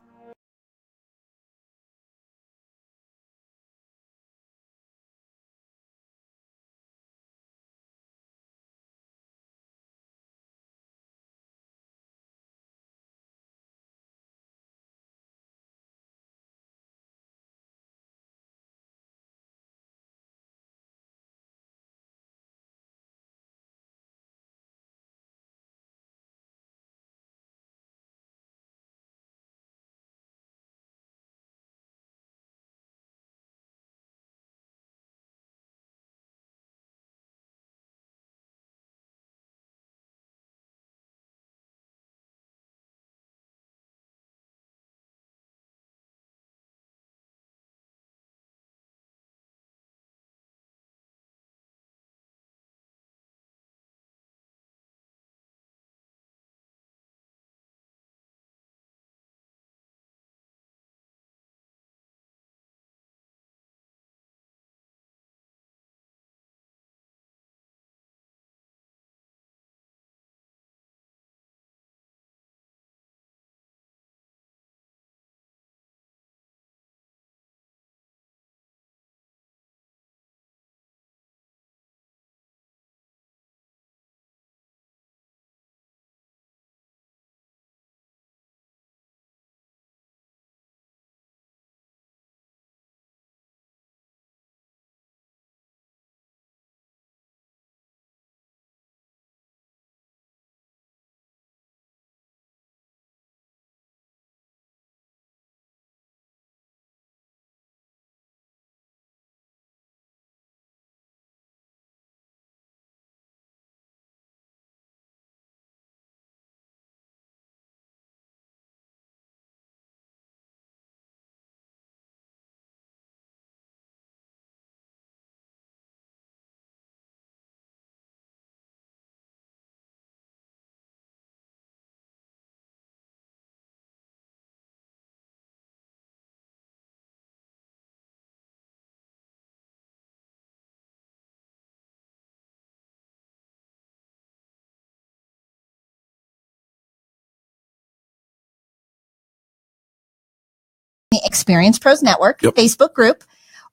Experience Pros Network Facebook group.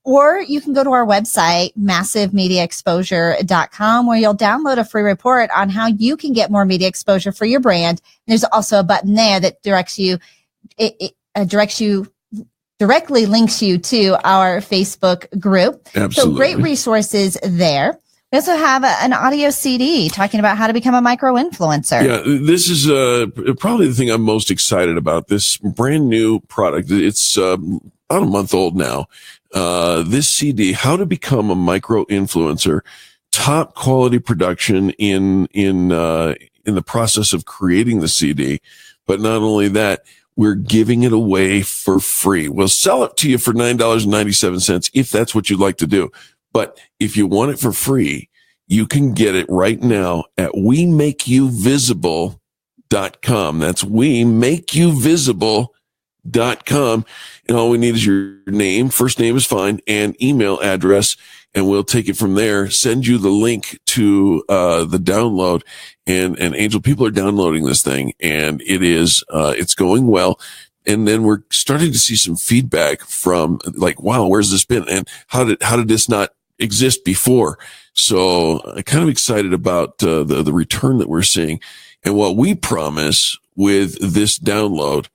Or you can go to our website, massivemediaexposure.com, where you'll download a free report on how you can get more media exposure for your brand. There's also a button there that directly links you to our Facebook group. Absolutely. So great resources there. We also have an audio CD talking about how to become a micro influencer. Yeah, this is probably the thing I'm most excited about. This brand new product. It's about a month old now. This CD, How to Become a Micro Influencer, top quality production in the process of creating the CD. But not only that, we're giving it away for free. We'll sell it to you for $9.97 if that's what you'd like to do. But if you want it for free, you can get it right now at WeMakeYouVisible.com. That's WeMakeYouVisible.com. And all we need is your name, first name is fine, and email address, and we'll take it from there, send you the link to the download. And Angel, people are downloading this thing, and it's going well. And then we're starting to see some feedback from like, wow, where's this been? And how did this not exist before? So I'm kind of excited about the return that we're seeing. And what we promise with this download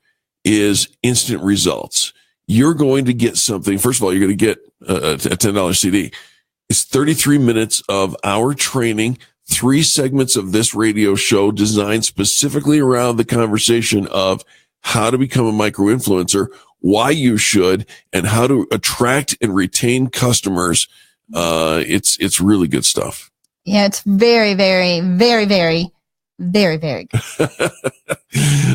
is instant results. You're going to get something. First of all, you're going to get a $10 CD. It's 33 minutes of our training, 3 segments of this radio show designed specifically around the conversation of how to become a micro influencer, why you should, and how to attract and retain customers. It's really good stuff. Yeah, it's very, very, very, very, very, very good.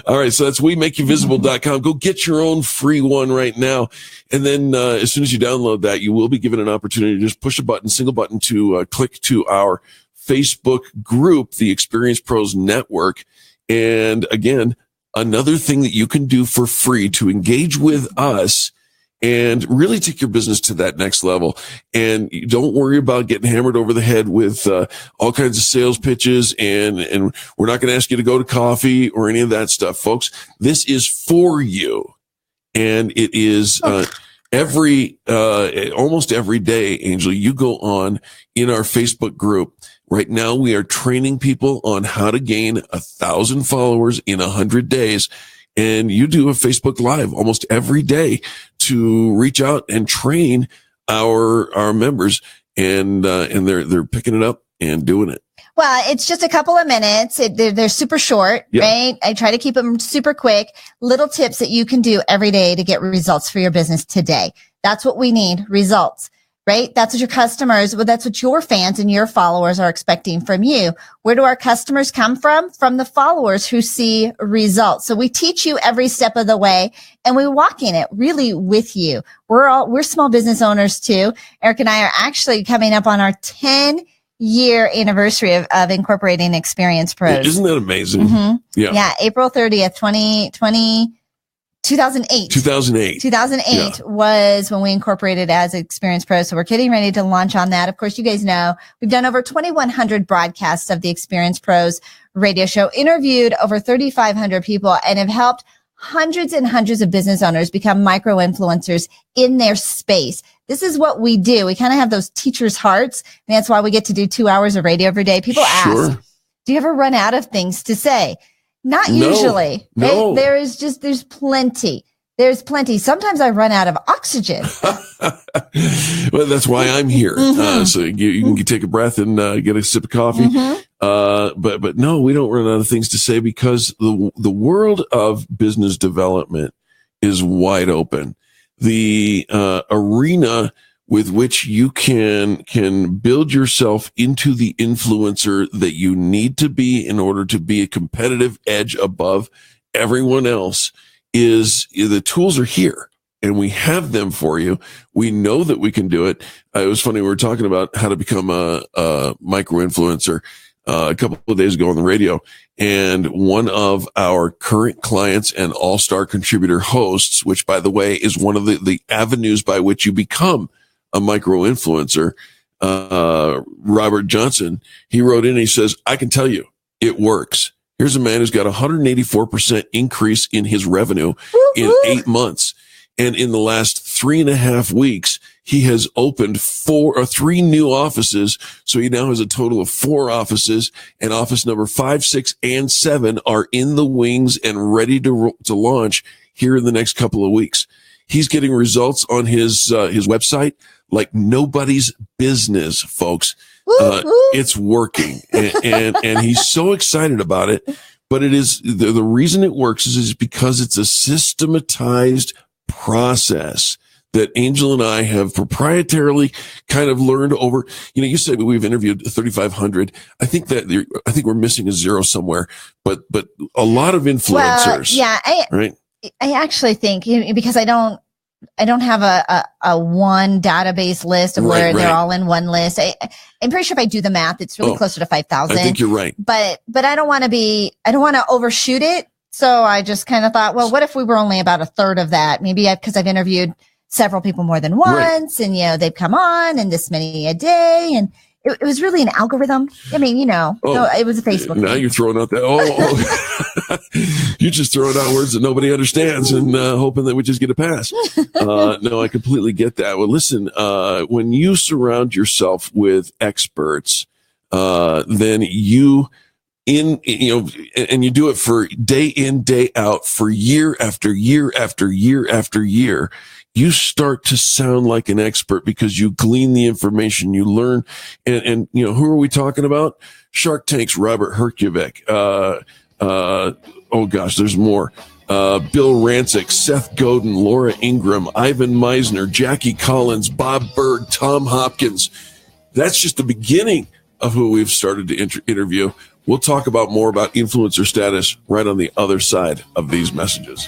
All right. So that's WeMakeYouVisible.com. Go get your own free one right now. And then as soon as you download that, you will be given an opportunity to just push a button, single button to click to our Facebook group, the Experience Pros Network. And again, another thing that you can do for free to engage with us and really take your business to that next level. And don't worry about getting hammered over the head with all kinds of sales pitches. And we're not going to ask you to go to coffee or any of that stuff, folks. This is for you. And it is almost every day, Angel, you go on in our Facebook group. Right now, we are training people on how to gain 1,000 followers in 100 days. And you do a Facebook Live almost every day to reach out and train our members. And they're picking it up and doing it. Well, it's just a couple of minutes. They're super short, right? I try to keep them super quick. Little tips that you can do every day to get results for your business today. That's what we need, results, right? That's what your customers, well, that's what your fans and your followers are expecting from you. Where do our customers come from? From the followers who see results. So we teach you every step of the way and we walk in it really with you. We're small business owners too. Eric and I are actually coming up on our 10-year anniversary of incorporating Experience Pros. Isn't that amazing? Mm-hmm. Yeah. April 30th, 2008. 2008 was when we incorporated as Experience Pros. So we're getting ready to launch on that. Of course, you guys know we've done over 2,100 broadcasts of the Experience Pros radio show, interviewed over 3,500 people, and have helped hundreds and hundreds of business owners become micro influencers in their space. This is what we do. We kind of have those teachers' hearts. And that's why we get to do 2 hours of radio every day. People ask, do you ever run out of things to say? Not usually. No. There's plenty. There's plenty. Sometimes I run out of oxygen. Well, that's why I'm here. Mm-hmm. So you can take a breath and get a sip of coffee. Mm-hmm. But no, we don't run out of things to say because the world of business development is wide open. The arena with which you can build yourself into the influencer that you need to be in order to be a competitive edge above everyone else is the tools are here and we have them for you. We know that we can do it. It was funny. We were talking about how to become a micro influencer a couple of days ago on the radio. And one of our current clients and all-star contributor hosts, which by the way is one of the avenues by which you become a micro influencer, Robert Johnson, he wrote in and he says, I can tell you it works. Here's a man who's got 184% increase in his revenue in 8 months. And in the last 3.5 weeks, he has opened 3 new offices. So he now has a total of 4 offices, and office number 5, 6, and 7 are in the wings and ready to launch here in the next couple of weeks. He's getting results on his website like nobody's business, folks. It's working, and he's so excited about it. But it is the reason it works is because it's a systematized process that Angel and I have proprietarily kind of learned over. You said we've interviewed 3,500. I think we're missing a 0 somewhere, but a lot of influencers. Well, right. I actually think, because I don't have a one database list of where they're all in one list. I'm pretty sure if I do the math, it's really closer to 5,000. I think you're right. But I don't want to overshoot it. So I just kind of thought, well, what if we were only about a third of that? Maybe because I've interviewed several people more than once, and they've come on and this many a day, and it was really an algorithm. I mean, it was a Facebook. Now you're throwing out that. You're just throwing out words that nobody understands and hoping that we just get a pass. No, I completely get that. Well, listen, when you surround yourself with experts, then and you do it for day in, day out, for year after year after year after year, you start to sound like an expert because you glean the information, you learn. And who are we talking about? Shark Tank's Robert Herjavec. Oh gosh, there's more. Bill Rancic, Seth Godin, Laura Ingraham, Ivan Meisner, Jackie Collins, Bob Berg, Tom Hopkins. That's just the beginning of who we've started to interview. We'll talk about more about influencer status right on the other side of these messages.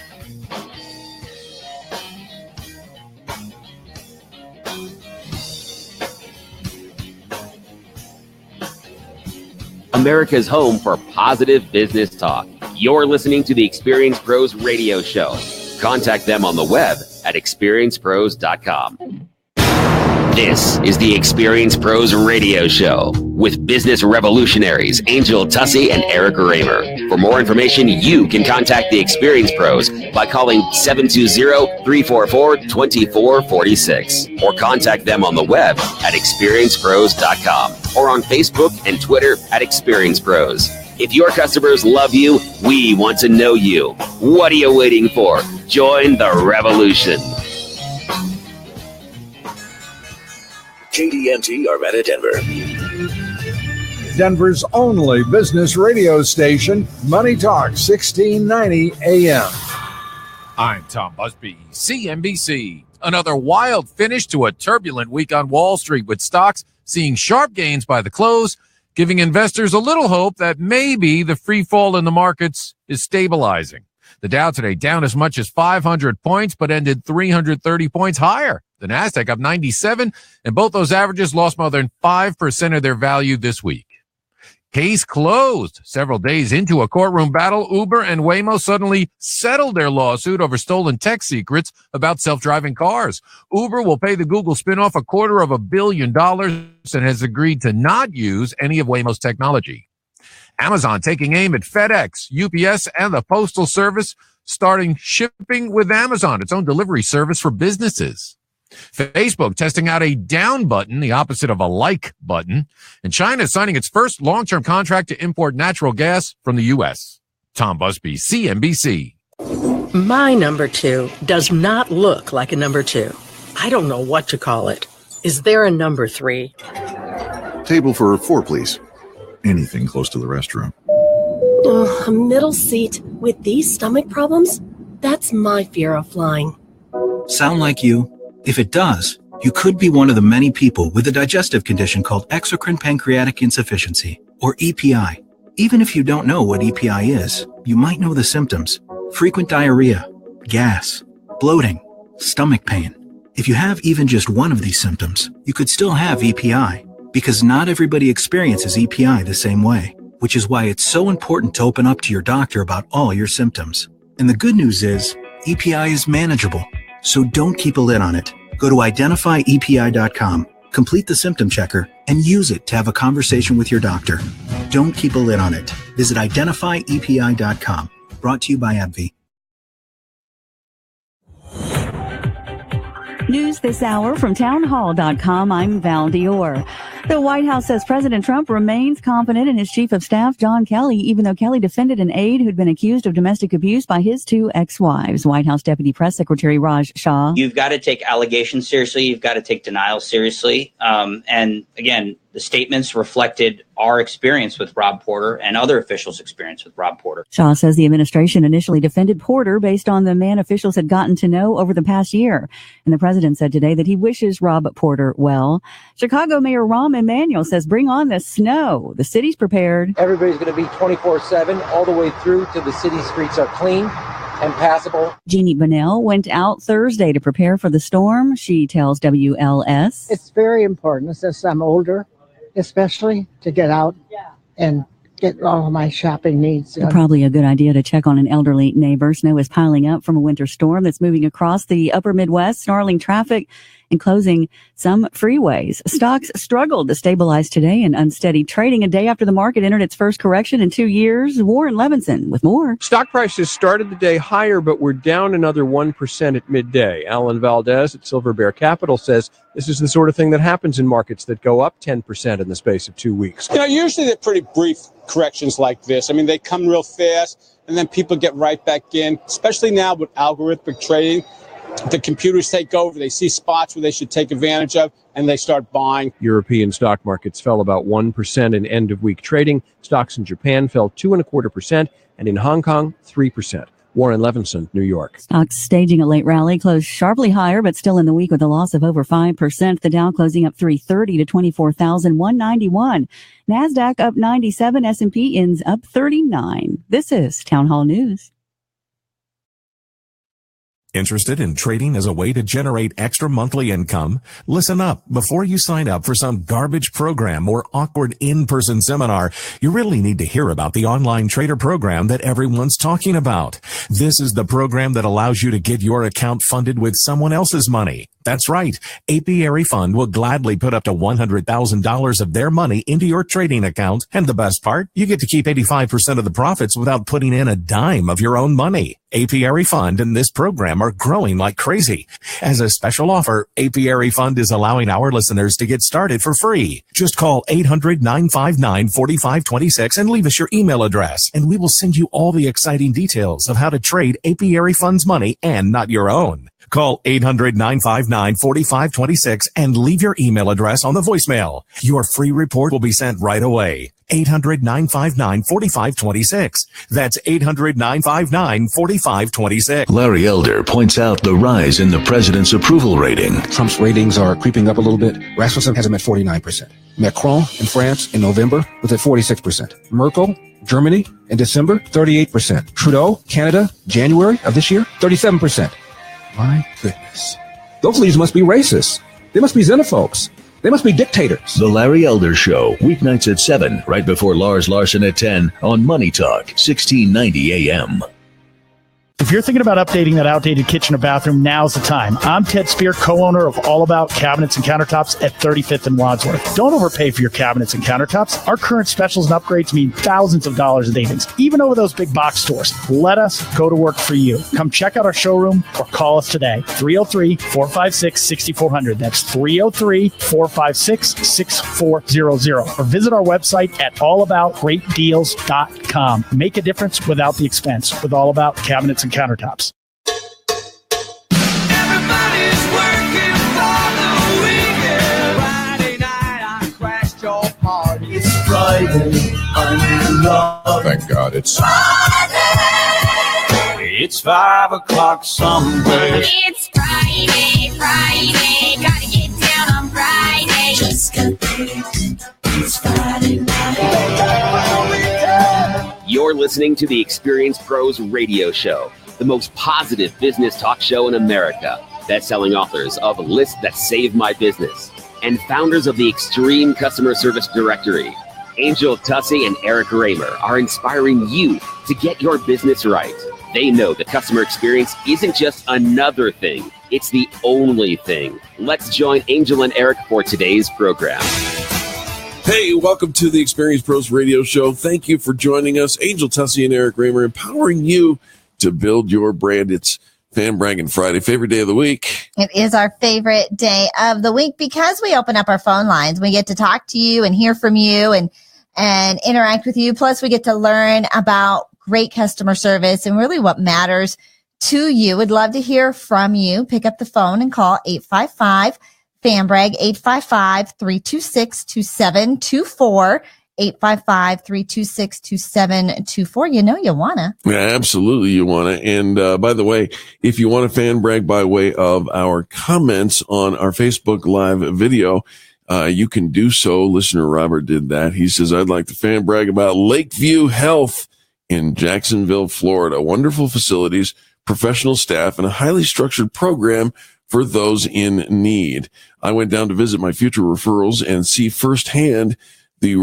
America's home for positive business talk. You're listening to the Experience Pros radio show. Contact them on the web at experiencepros.com. This is the Experience Pros radio show with business revolutionaries Angel Tussey and Eric Raymer. For more information, you can contact the Experience Pros by calling 720-344-2446 or contact them on the web at experiencepros.com or on Facebook and Twitter at Experience Pros. If your customers love you, we want to know you. What are you waiting for? Join the revolution. KDMT Arvada, Denver. Denver's only business radio station, Money Talk 1690 AM. I'm Tom Busby, CNBC. Another wild finish to a turbulent week on Wall Street, with stocks seeing sharp gains by the close, giving investors a little hope that maybe the free fall in the markets is stabilizing. The Dow today down as much as 500 points, but ended 330 points higher. The Nasdaq up 97, and both those averages lost more than 5% of their value this week. Case closed. Several days into a courtroom battle, Uber and Waymo suddenly settled their lawsuit over stolen tech secrets about self-driving cars. Uber will pay the Google spinoff $250 million and has agreed to not use any of Waymo's technology. Amazon taking aim at FedEx, UPS, and the Postal Service, starting shipping with Amazon, its own delivery service for businesses. Facebook testing out a down button, the opposite of a like button. And China is signing its first long-term contract to import natural gas from the U.S. Tom Busby, CNBC. My number 2 does not look like a number 2. I don't know what to call it. Is there a number 3? Table for 4, please. Anything close to the restroom. A middle seat with these stomach problems? That's my fear of flying. Sound like you? If it does, you could be one of the many people with a digestive condition called exocrine pancreatic insufficiency, or EPI. Even if you don't know what EPI is, you might know the symptoms: frequent diarrhea, gas, bloating, stomach pain. If you have even just one of these symptoms, you could still have EPI, because not everybody experiences EPI the same way, which is why it's so important to open up to your doctor about all your symptoms. And the good news is, EPI is manageable. So don't keep a lid on it. Go to identifyepi.com, complete the symptom checker, and use it to have a conversation with your doctor. Don't keep a lid on it. Visit identifyepi.com. Brought to you by AbbVie. News this hour from townhall.com. I'm Val Dior. The White House says President Trump remains confident in his chief of staff, John Kelly, even though Kelly defended an aide who'd been accused of domestic abuse by his two ex-wives. White House Deputy Press Secretary Raj Shah. You've got to take allegations seriously. You've got to take denial seriously. And again, the statements reflected our experience with Rob Porter and other officials' experience with Rob Porter. Shah says the administration initially defended Porter based on the man officials had gotten to know over the past year. And the president said today that he wishes Rob Porter well. Chicago Mayor Rahm Emanuel says bring on the snow. The city's prepared. Everybody's going to be 24/7 all the way through till the city streets are clean and passable. Jeannie Bunnell went out Thursday to prepare for the storm. She tells WLS. It's very important since I'm older, especially to get out and get all of my shopping needs done. Probably a good idea to check on an elderly neighbor. Snow is piling up from a winter storm that's moving across the upper Midwest, snarling traffic and closing some freeways. Stocks struggled to stabilize today in unsteady trading a day after the market entered its first correction in 2 years. Warren Levinson with more. Stock prices started the day higher, but we're down another 1% at midday. Alan Valdez at Silver Bear Capital says this is the sort of thing that happens in markets that go up 10% in the space of 2 weeks. Usually they're pretty brief corrections like this. I mean, they come real fast and then people get right back in, especially now with algorithmic trading. The computers take over. They see spots where they should take advantage of, and they start buying. European stock markets fell about 1% in end-of-week trading. Stocks in Japan fell 2.25%, and in Hong Kong, 3%. Warren Levinson, New York. Stocks staging a late rally, closed sharply higher, but still in the week with a loss of over 5%. The Dow closing up 330 to 24,191. NASDAQ up 97. S&P ends up 39. This is Town Hall News. Interested in trading as a way to generate extra monthly income? Listen up. Before you sign up for some garbage program or awkward in-person seminar, you really need to hear about the online trader program that everyone's talking about. This is the program that allows you to get your account funded with someone else's money. That's right. Apiary Fund will gladly put up to $100,000 of their money into your trading account. And the best part, you get to keep 85% of the profits without putting in a dime of your own money. Apiary Fund and this program are growing like crazy. As a special offer, Apiary Fund is allowing our listeners to get started for free. Just call 800-959-4526 and leave us your email address, and we will send you all the exciting details of how to trade Apiary Fund's money and not your own. Call 800-959-4526 and leave your email address on the voicemail. Your free report will be sent right away. 800-959-4526. That's 800-959-4526. Larry Elder points out the rise in the president's approval rating. Trump's ratings are creeping up a little bit. Rasmussen has him at 49%. Macron in France in November was at 46%. Merkel, Germany in December, 38%. Trudeau, Canada, January of this year, 37%. My goodness. Those leaders must be racist. They must be xenophobes. They must be dictators. The Larry Elder Show, weeknights at 7, right before Lars Larson at 10 on Money Talk, 1690 AM. If you're thinking about updating that outdated kitchen or bathroom, now's the time. I'm Ted Spear, co-owner of All About Cabinets and Countertops at 35th and Wadsworth. Don't overpay for your cabinets and countertops. Our current specials and upgrades mean thousands of dollars in savings, even over those big box stores. Let us go to work for you. Come check out our showroom or call us today. 303-456-6400. That's 303-456-6400. Or visit our website at allaboutgreatdeals.com. Make a difference without the expense with All About Cabinets and Countertops. Everybody's working for the weekend. Friday night I crashed your party. It's Friday, I'm in love. Thank God it's Friday. It's 5 o'clock somewhere. It's Friday, Friday. Gotta get down on Friday. Just got paid. It's Friday night. You're listening to the Experience Pros Radio Show, the most positive business talk show in America. Best-selling authors of Lists That Save My Business and founders of the Extreme Customer Service Directory, Angel Tussey and Eric Raymer, are inspiring you to get your business right. They know the customer experience isn't just another thing, it's the only thing. Let's join Angel and Eric for today's program. Hey, welcome to the Experience Pros Radio Show. Thank you for joining us. Angel Tussey and Eric Raymer, empowering you to build your brand. It's Fan Braggin Friday, favorite day of the week. It is our favorite day of the week because we open up our phone lines. We get to talk to you and hear from you and interact with you. Plus, we get to learn about great customer service and really what matters to you. Would love to hear from you. Pick up the phone and call 855-FANBRAG, 855-326-2724. 855-326-2724. You know you wanna. Yeah, absolutely you wanna. And by the way, if you want to fan brag by way of our comments on our Facebook Live video, you can do so. Listener Robert did that. He says, I'd like to fan brag about Lakeview Health in Jacksonville, Florida. Wonderful facilities, professional staff, and a highly structured program for those in need. I went down to visit my future referrals and see firsthand the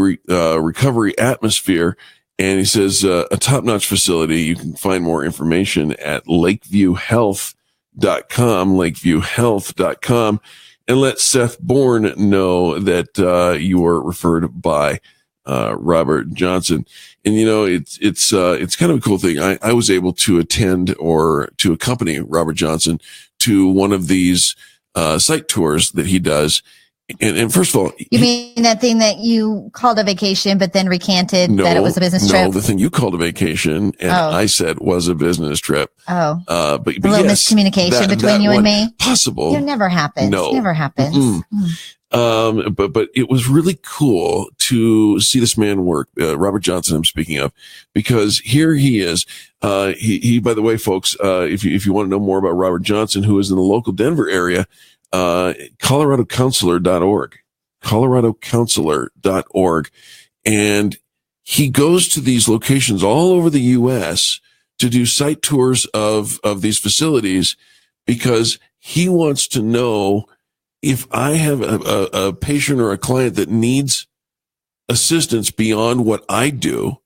recovery atmosphere. And he says, a top-notch facility. You can find more information at lakeviewhealth.com, and let Seth Bourne know that you were referred by Robert Johnson. And, you know, it's kind of a cool thing. I was able to attend or to accompany Robert Johnson to one of these site tours that he does. And first of all, you mean that thing that you called a vacation, but then recanted that it was a business trip? No, the thing you called a vacation, and I said was a business trip. Oh, but a little miscommunication between you and me. Possible. It never happens. No, never happens. But it was really cool to see this man work. Robert Johnson, I'm speaking of, because here he is. He, by the way, folks, if you want to know more about Robert Johnson, who is in the local Denver area, coloradocounselor.org. And he goes to these locations all over the U.S. to do site tours of these facilities because he wants to know if I have a patient or a client that needs assistance beyond what I do,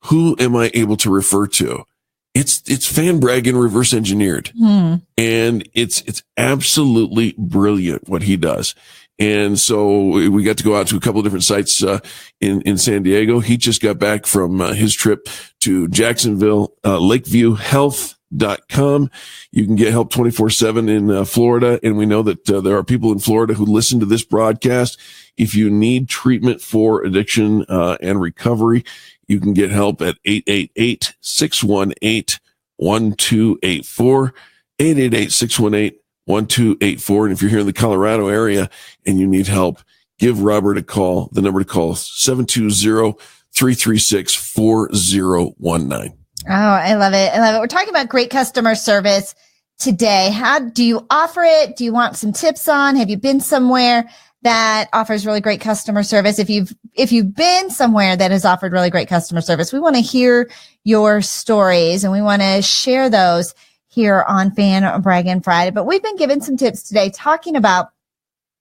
who am I able to refer to? It's fan bragging reverse engineered. And it's absolutely brilliant what he does. And so we got to go out to a couple of different sites, in San Diego. He just got back from his trip to Jacksonville, lakeviewhealth.com. You can get help 24/7 in Florida. And we know that there are people in Florida who listen to this broadcast. If you need treatment for addiction and recovery, you can get help at 888-618-1284, 888-618-1284. And if you're here in the Colorado area and you need help, give Robert a call. The number to call is 720-336-4019. Oh, I love it. I love it. We're talking about great customer service today. How do you offer it? Do you want some tips on? Have you been somewhere that offers really great customer service? If you've been somewhere that has offered really great customer service, we want to hear your stories and we want to share those here on Fan Braggin Friday. But we've been given some tips today talking about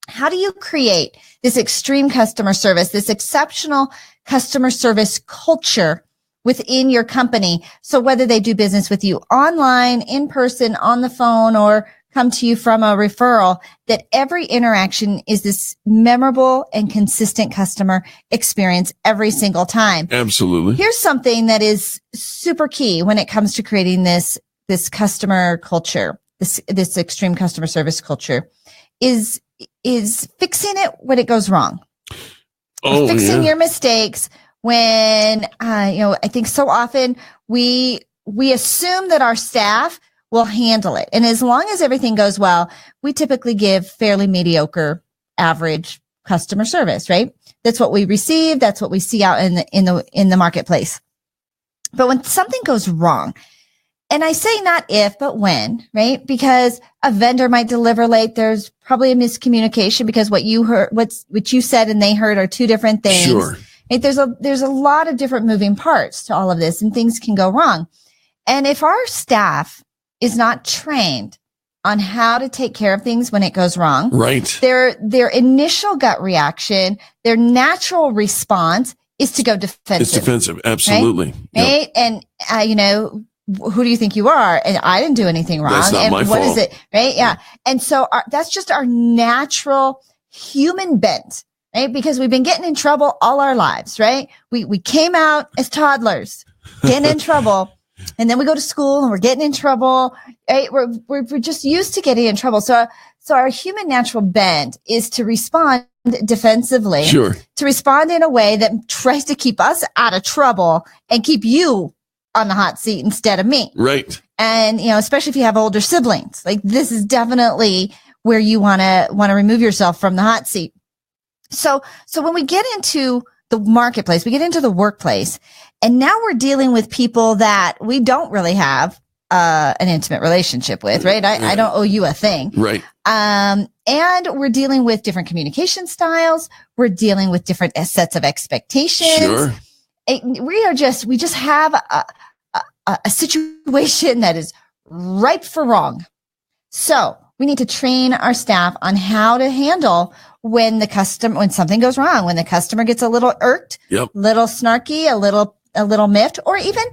how do you create this extreme customer service, this exceptional customer service culture within your company. So whether they do business with you online, in person, on the phone, or come to you from a referral, that every interaction is this memorable and consistent customer experience every single time. Absolutely. Here's something that is super key when it comes to creating this customer culture, this extreme customer service culture, is fixing it when it goes wrong. Fixing your mistakes when, I think so often we assume that our staff will handle it. And as long as everything goes well, we typically give fairly mediocre, average customer service, right? That's what we receive. That's what we see out in the marketplace. But when something goes wrong, and I say not if, but when, right? Because a vendor might deliver late. There's probably a miscommunication because what you heard, what you said and they heard are two different things. Sure. Right? There's a lot of different moving parts to all of this, and things can go wrong. And if our staff is not trained on how to take care of things when it goes wrong, right? Their initial gut reaction, their natural response is to go defensive. It's defensive, absolutely. Right? And who do you think you are? And I didn't do anything wrong. That's not and my what fault. is it? Right? Yeah. And so that's just our natural human bent. Right? Because we've been getting in trouble all our lives, right? We came out as toddlers, getting in trouble And then we go to school and we're getting in trouble. Right? We're just used to getting in trouble. So our human natural bent is to respond defensively, Sure. to respond in a way that tries to keep us out of trouble and keep you on the hot seat instead of me. Right. And, especially if you have older siblings, like this is definitely where you want to remove yourself from the hot seat. So when we get into the marketplace, we get into the workplace, and now we're dealing with people that we don't really have an intimate relationship with, right? I don't owe you a thing. Right. And we're dealing with different communication styles. We're dealing with different sets of expectations. Sure. We just have a situation that is ripe for wrong. So we need to train our staff on how to handle when something goes wrong, when the customer gets a little irked, little snarky, a little miffed, or even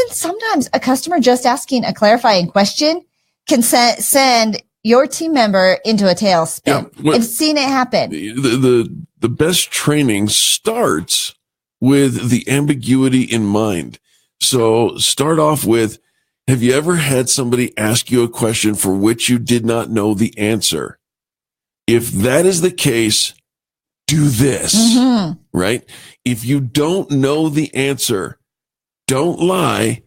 sometimes a customer just asking a clarifying question can send your team member into a tailspin. I've seen it happen. The best training starts with the ambiguity in mind. So start off with, have you ever had somebody ask you a question for which you did not know the answer? If that is the case, do this, right? If you don't know the answer, don't lie,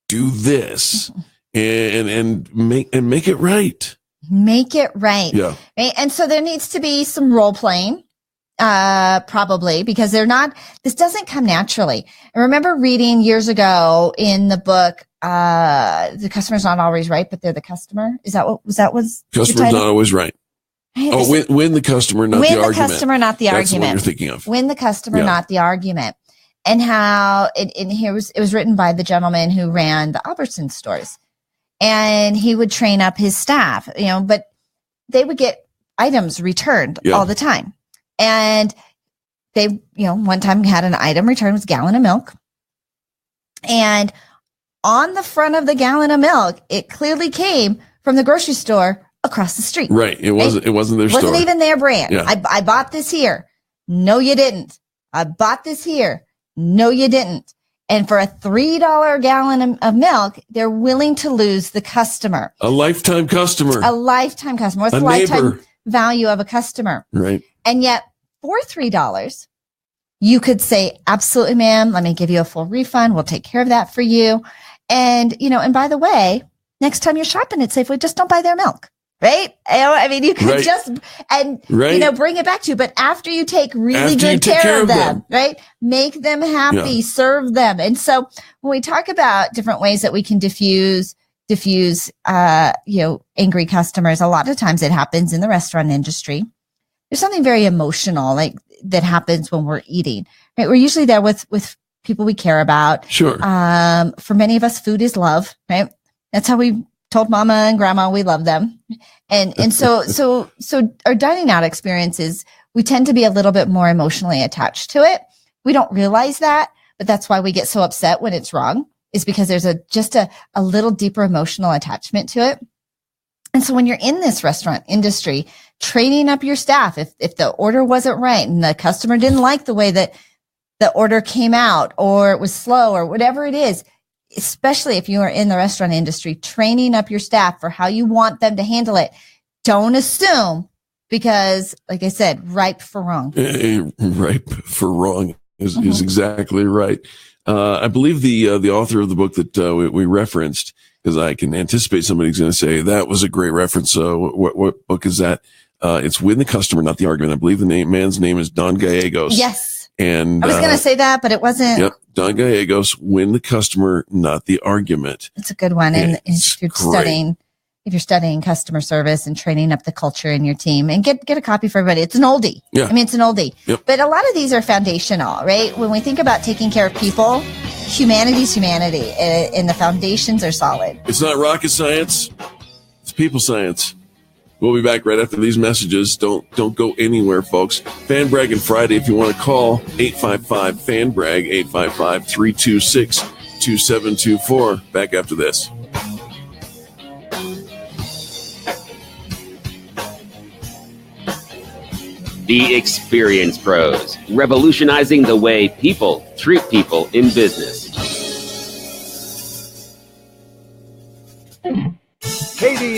do this, and make it right. Make it right. Yeah. Right? And so there needs to be some role playing, probably, because this doesn't come naturally. I remember reading years ago in the book, the customer's not always right, but they're the customer. Was Customer's not always right. Win the customer, not the argument. Win the customer, not the argument. That's the one you're thinking of. Win the customer, not the argument. And how it was written by the gentleman who ran the Albertson stores. And he would train up his staff, but they would get items returned all the time. And they, one time had an item returned, was a gallon of milk. And on the front of the gallon of milk, it clearly came from the grocery store across the street. Right. It wasn't their store. Wasn't even their brand. Yeah. I bought this here. No, you didn't. I bought this here. No, you didn't. And for a $3 gallon of milk, they're willing to lose the customer. A lifetime customer. What's the lifetime value of a customer? Right. And yet for $3, you could say, absolutely, ma'am, let me give you a full refund. We'll take care of that for you. And, and by the way, next time you're shopping at Safeway, just don't buy their milk. Right? You could just, bring it back to you. But after you take really good care of them, right? Make them happy, serve them. And so when we talk about different ways that we can diffuse, angry customers, a lot of times it happens in the restaurant industry. There's something very emotional, that happens when we're eating, right? We're usually there with people we care about. Sure. For many of us, food is love, right? That's how we told mama and grandma we love them. And so our dining out experiences, we tend to be a little bit more emotionally attached to it. We don't realize that, but that's why we get so upset when it's wrong, is because there's just a little deeper emotional attachment to it. And so when you're in this restaurant industry, training up your staff, if the order wasn't right and the customer didn't like the way that the order came out, or it was slow, or whatever it is, especially if you are in the restaurant industry, training up your staff for how you want them to handle it. Don't assume, because like I said, ripe for wrong. Ripe for wrong is exactly right. I believe the author of the book that we referenced, because I can anticipate somebody's going to say that was a great reference. What book is that? It's Win the Customer, Not the Argument. I believe the man's name is Don Gallegos. Yes. And I was going to say that, but it wasn't. Yep. Don Gallegos, Win the Customer, Not the Argument. It's a good one. And if you're studying customer service and training up the culture in your team, and get a copy for everybody. It's an oldie. Yeah. It's an oldie. Yep. But a lot of these are foundational, right? When we think about taking care of people, humanity's humanity, and the foundations are solid. It's not rocket science. It's people science. We'll be back right after these messages. Don't go anywhere, folks. Fan Braggin Friday. If you want to call, 855-FAN-BRAG, 855-326-2724. Back after this. The Experience Pros, revolutionizing the way people treat people in business.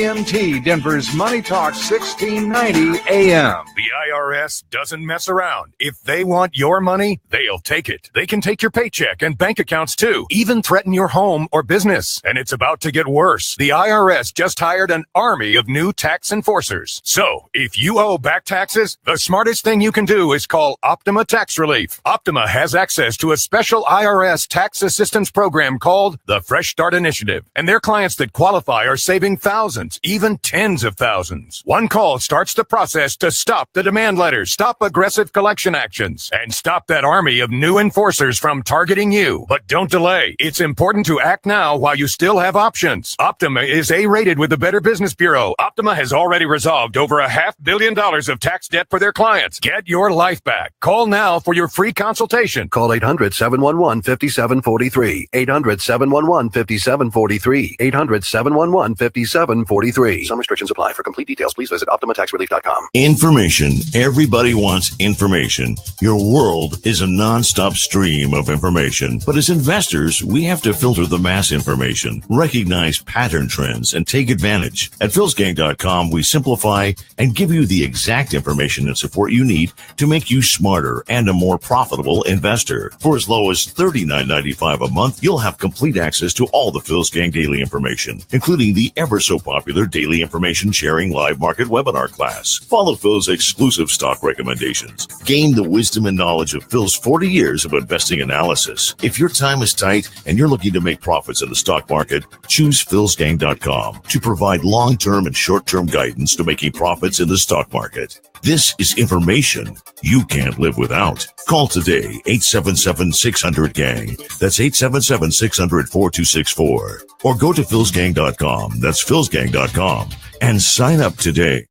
WDMT, Denver's Money Talk 1690 AM. The IRS doesn't mess around. If they want your money, they'll take it. They can take your paycheck and bank accounts too, even threaten your home or business. And it's about to get worse. The IRS just hired an army of new tax enforcers. So if you owe back taxes, the smartest thing you can do is call Optima Tax Relief. Optima has access to a special IRS tax assistance program called the Fresh Start Initiative. And their clients that qualify are saving thousands, even tens of thousands. One call starts the process to stop the demand letters, stop aggressive collection actions, and stop that army of new enforcers from targeting you. But don't delay. It's important to act now while you still have options. Optima is A-rated with the Better Business Bureau. Optima has already resolved over $500 million of tax debt for their clients. Get your life back. Call now for your free consultation. Call 800-711-5743. 800-711-5743. 800-711-5743. Some restrictions apply. For complete details, please visit OptimaTaxRelief.com. Information. Everybody wants information. Your world is a non-stop stream of information. But as investors, we have to filter the mass information, recognize pattern trends, and take advantage. At philsgang.com, we simplify and give you the exact information and support you need to make you smarter and a more profitable investor. For as low as $39.95 a month, you'll have complete access to all the Phil's Gang daily information, including the ever so popular daily information sharing live market webinar class. Follow Phil's exclusive stock recommendations. Gain the wisdom and knowledge of Phil's 40 years of investing analysis. If your time is tight and you're looking to make profits in the stock market, choose philsgang.com to provide long-term and short-term guidance to making profits in the stock market. This is information you can't live without. Call today, 877-600-GANG. That's 877-600-4264. Or go to philsgang.com. That's philsgang.com. And sign up today.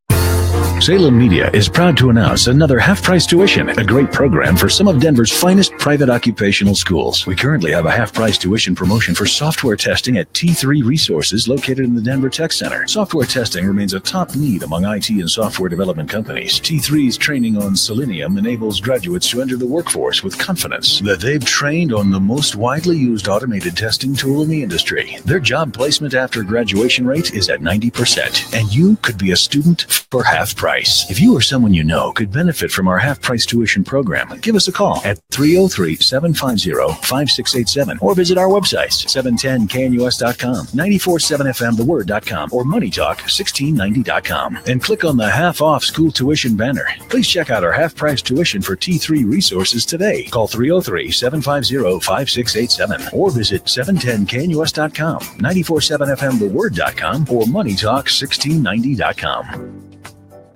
Salem Media is proud to announce another half-price tuition, a great program for some of Denver's finest private occupational schools. We currently have a half-price tuition promotion for software testing at T3 Resources located in the Denver Tech Center. Software testing remains a top need among IT and software development companies. T3's training on Selenium enables graduates to enter the workforce with confidence that they've trained on the most widely used automated testing tool in the industry. Their job placement after graduation rate is at 90%, and you could be a student for half price. If you or someone you know could benefit from our half-price tuition program, give us a call at 303-750-5687 or visit our websites, 710knus.com, 947fmtheword.com, or moneytalk1690.com, and click on the half-off school tuition banner. Please check out our half-price tuition for T3 Resources today. Call 303-750-5687 or visit 710knus.com, 947fmtheword.com, or moneytalk1690.com.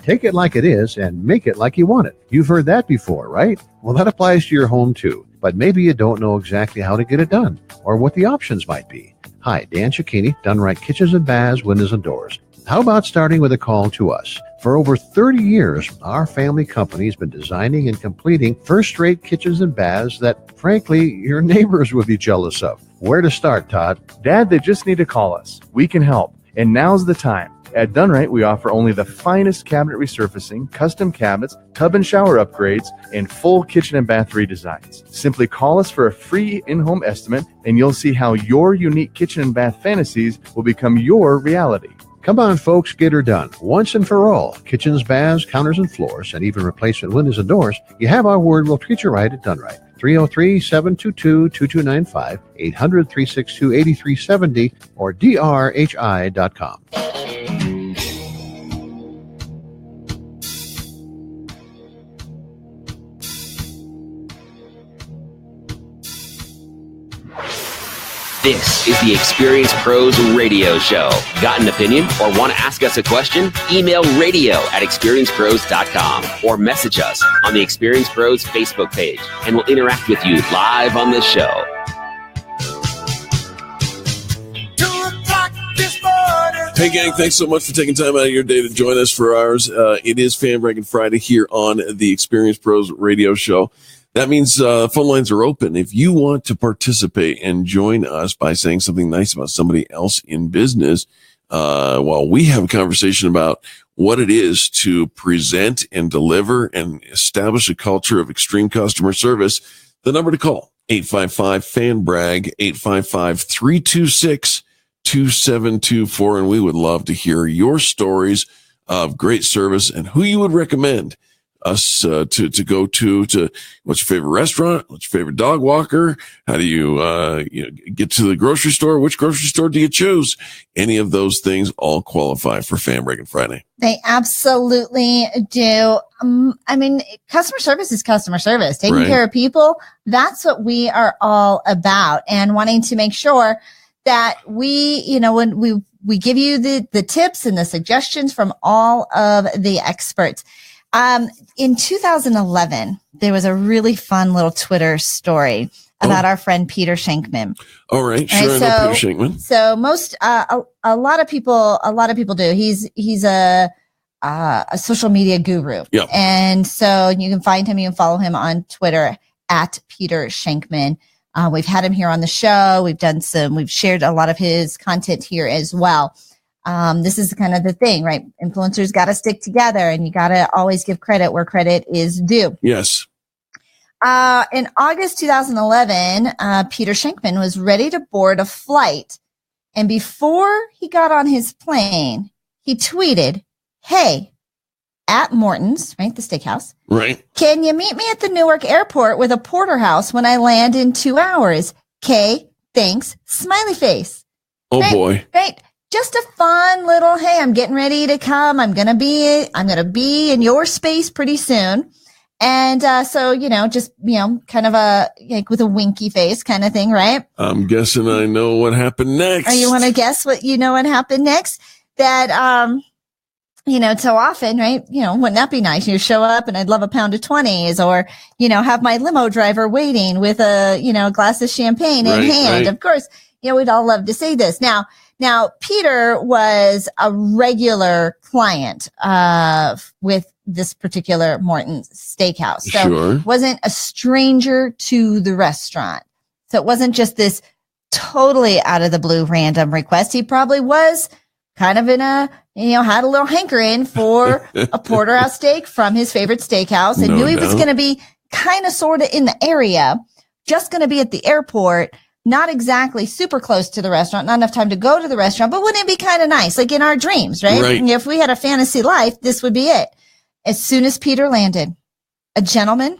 Take it like it is and make it like you want it. You've heard that before, right? Well, that applies to your home too. But maybe you don't know exactly how to get it done or what the options might be. Hi, Dan Cicchini, Done Right Kitchens and Baths, Windows and Doors. How about starting with a call to us? For over 30 years, our family company has been designing and completing first-rate kitchens and baths that, frankly, your neighbors would be jealous of. Where to start, Todd? Dad, they just need to call us. We can help. And now's the time. At Done Right, we offer only the finest cabinet resurfacing, custom cabinets, tub and shower upgrades, and full kitchen and bath redesigns. Simply call us for a free in-home estimate, and you'll see how your unique kitchen and bath fantasies will become your reality. Come on, folks, get her done. Once and for all. Kitchens, baths, counters, and floors, and even replacement windows and doors. You have our word, we'll treat you right at Done Right. 303-722-2295, 800-362-8370, or drhi.com. This is the Experience Pros Radio Show. Got an opinion or want to ask us a question? Email radio@experiencepros.com or message us on the Experience Pros Facebook page, and we'll interact with you live on this show. Hey, gang, thanks so much for taking time out of your day to join us for ours. It is Fan Braggin Friday here on the Experience Pros Radio Show. That means phone lines are open. If you want to participate and join us by saying something nice about somebody else in business, while we have a conversation about what it is to present and deliver and establish a culture of extreme customer service, the number to call, 855-FAN-BRAG, 855-326-2295. 2724. And we would love to hear your stories of great service and who you would recommend us to go to what's your favorite restaurant? What's your favorite dog walker? How do you, get to the grocery store? Which grocery store do you choose? Any of those things all qualify for Fan Braggin Friday. They absolutely do. Customer service is customer service. Taking care of people, that's what we are all about, and wanting to make sure that we, when we give you the tips and the suggestions from all of the experts. In 2011, there was a really fun little Twitter story about our friend Peter Shankman. All right, sure, I know Peter Shankman. So most, a lot of people do. He's a social media guru. Yep. And so you can find him, you can follow him on Twitter at Peter Shankman. We've had him here on the show. We've shared a lot of his content here as well. This is kind of the thing, right? Influencers got to stick together, and you got to always give credit where credit is due. Yes. In August 2011, Peter Shankman was ready to board a flight. And before he got on his plane, he tweeted, "Hey, at Morton's," right? The steakhouse. Right. "Can you meet me at the Newark airport with a porterhouse when I land in 2 hours? K, thanks, smiley face." Oh, right? boy. Right. Just a fun little, hey, I'm getting ready to come. I'm going to be in your space pretty soon. And, so, kind of like with a winky face kind of thing, right? I'm guessing I know what happened next. Or you want to guess what happened next? That, so often, right? Wouldn't that be nice? You show up and I'd love a pound of 20s, or, have my limo driver waiting with a, glass of champagne in hand. Right. Of course, we'd all love to say this. Now, Peter was a regular client with this particular Morton's Steakhouse. So wasn't a stranger to the restaurant. So it wasn't just this totally out of the blue random request. He probably was kind of in had a little hankering for a porterhouse steak from his favorite steakhouse, and knew he was going to be kind of sort of in the area, just going to be at the airport. Not exactly super close to the restaurant, not enough time to go to the restaurant, but wouldn't it be kind of nice? Like in our dreams, right? If we had a fantasy life, this would be it. As soon as Peter landed, a gentleman,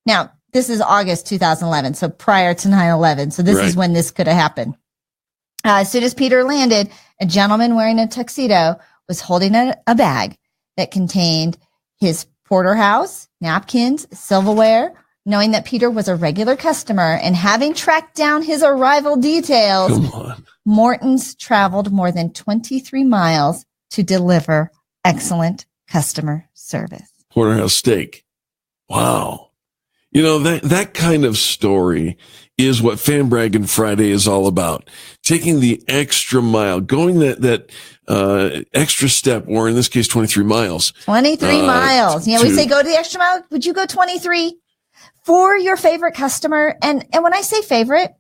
now this is August 2011, so prior to 9/11. So this is when this could have happened. As soon as Peter landed, a gentleman wearing a tuxedo was holding a bag that contained his porterhouse, napkins, silverware. Knowing that Peter was a regular customer and having tracked down his arrival details, Morton's traveled more than 23 miles to deliver excellent customer service. Porterhouse steak. Wow. That kind of story is what Fan Braggin Friday is all about. Taking the extra mile, going that extra step, or in this case, 23 miles. 23 miles. We say go to the extra mile. Would you go 23? For your favorite customer. And when I say favorite,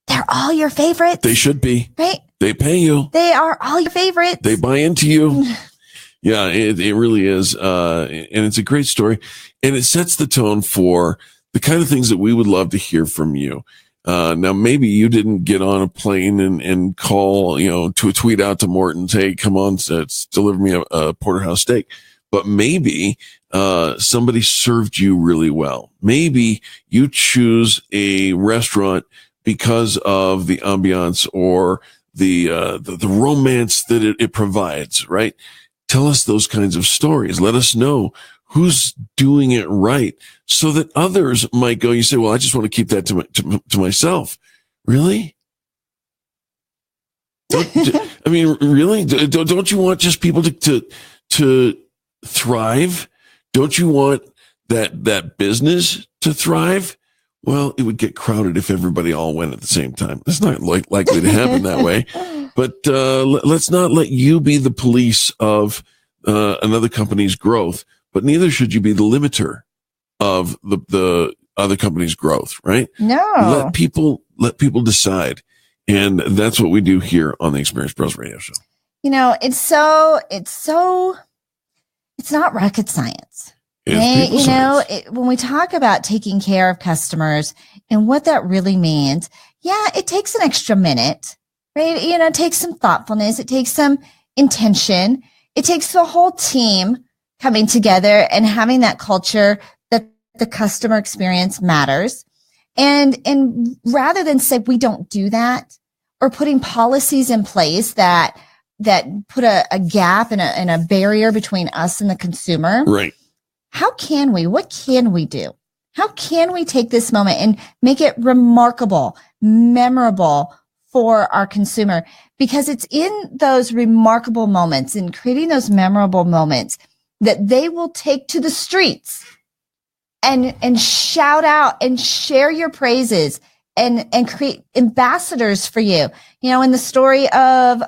they're all your favorites. They should be. Right? They pay you. They are all your favorites. They buy into you. Yeah, it really is. And it's a great story. And it sets the tone for the kind of things that we would love to hear from you. Now, maybe you didn't get on a plane and call, to a tweet out to Morton's, "Hey, come on, deliver me a porterhouse steak." But maybe somebody served you really well. Maybe you choose a restaurant because of the ambiance or the romance that it provides, right? Tell us those kinds of stories. Let us know who's doing it right, so that others might go. You say, "Well, I just want to keep that to myself." Really? Really? Don't you want just people to thrive? Don't you want that business to thrive? Well, it would get crowded if everybody all went at the same time. It's not likely to happen that way. But let's not let you be the police of another company's growth, but neither should you be the limiter of the other company's growth, right? No. Let people decide. And that's what we do here on the Experience Pros Radio Show. It's not rocket science. Science. When we talk about taking care of customers and what that really means, it takes an extra minute right? You know, it takes some thoughtfulness. It takes some intention. It takes the whole team coming together and having that culture that the customer experience matters. And rather than say we don't do that, or putting policies in place that put a gap and a barrier between us and the consumer. Right. What can we do? How can we take this moment and make it remarkable, memorable for our consumer? Because it's in those remarkable moments and creating those memorable moments that they will take to the streets and shout out and share your praises and create ambassadors for you. You know, in the story of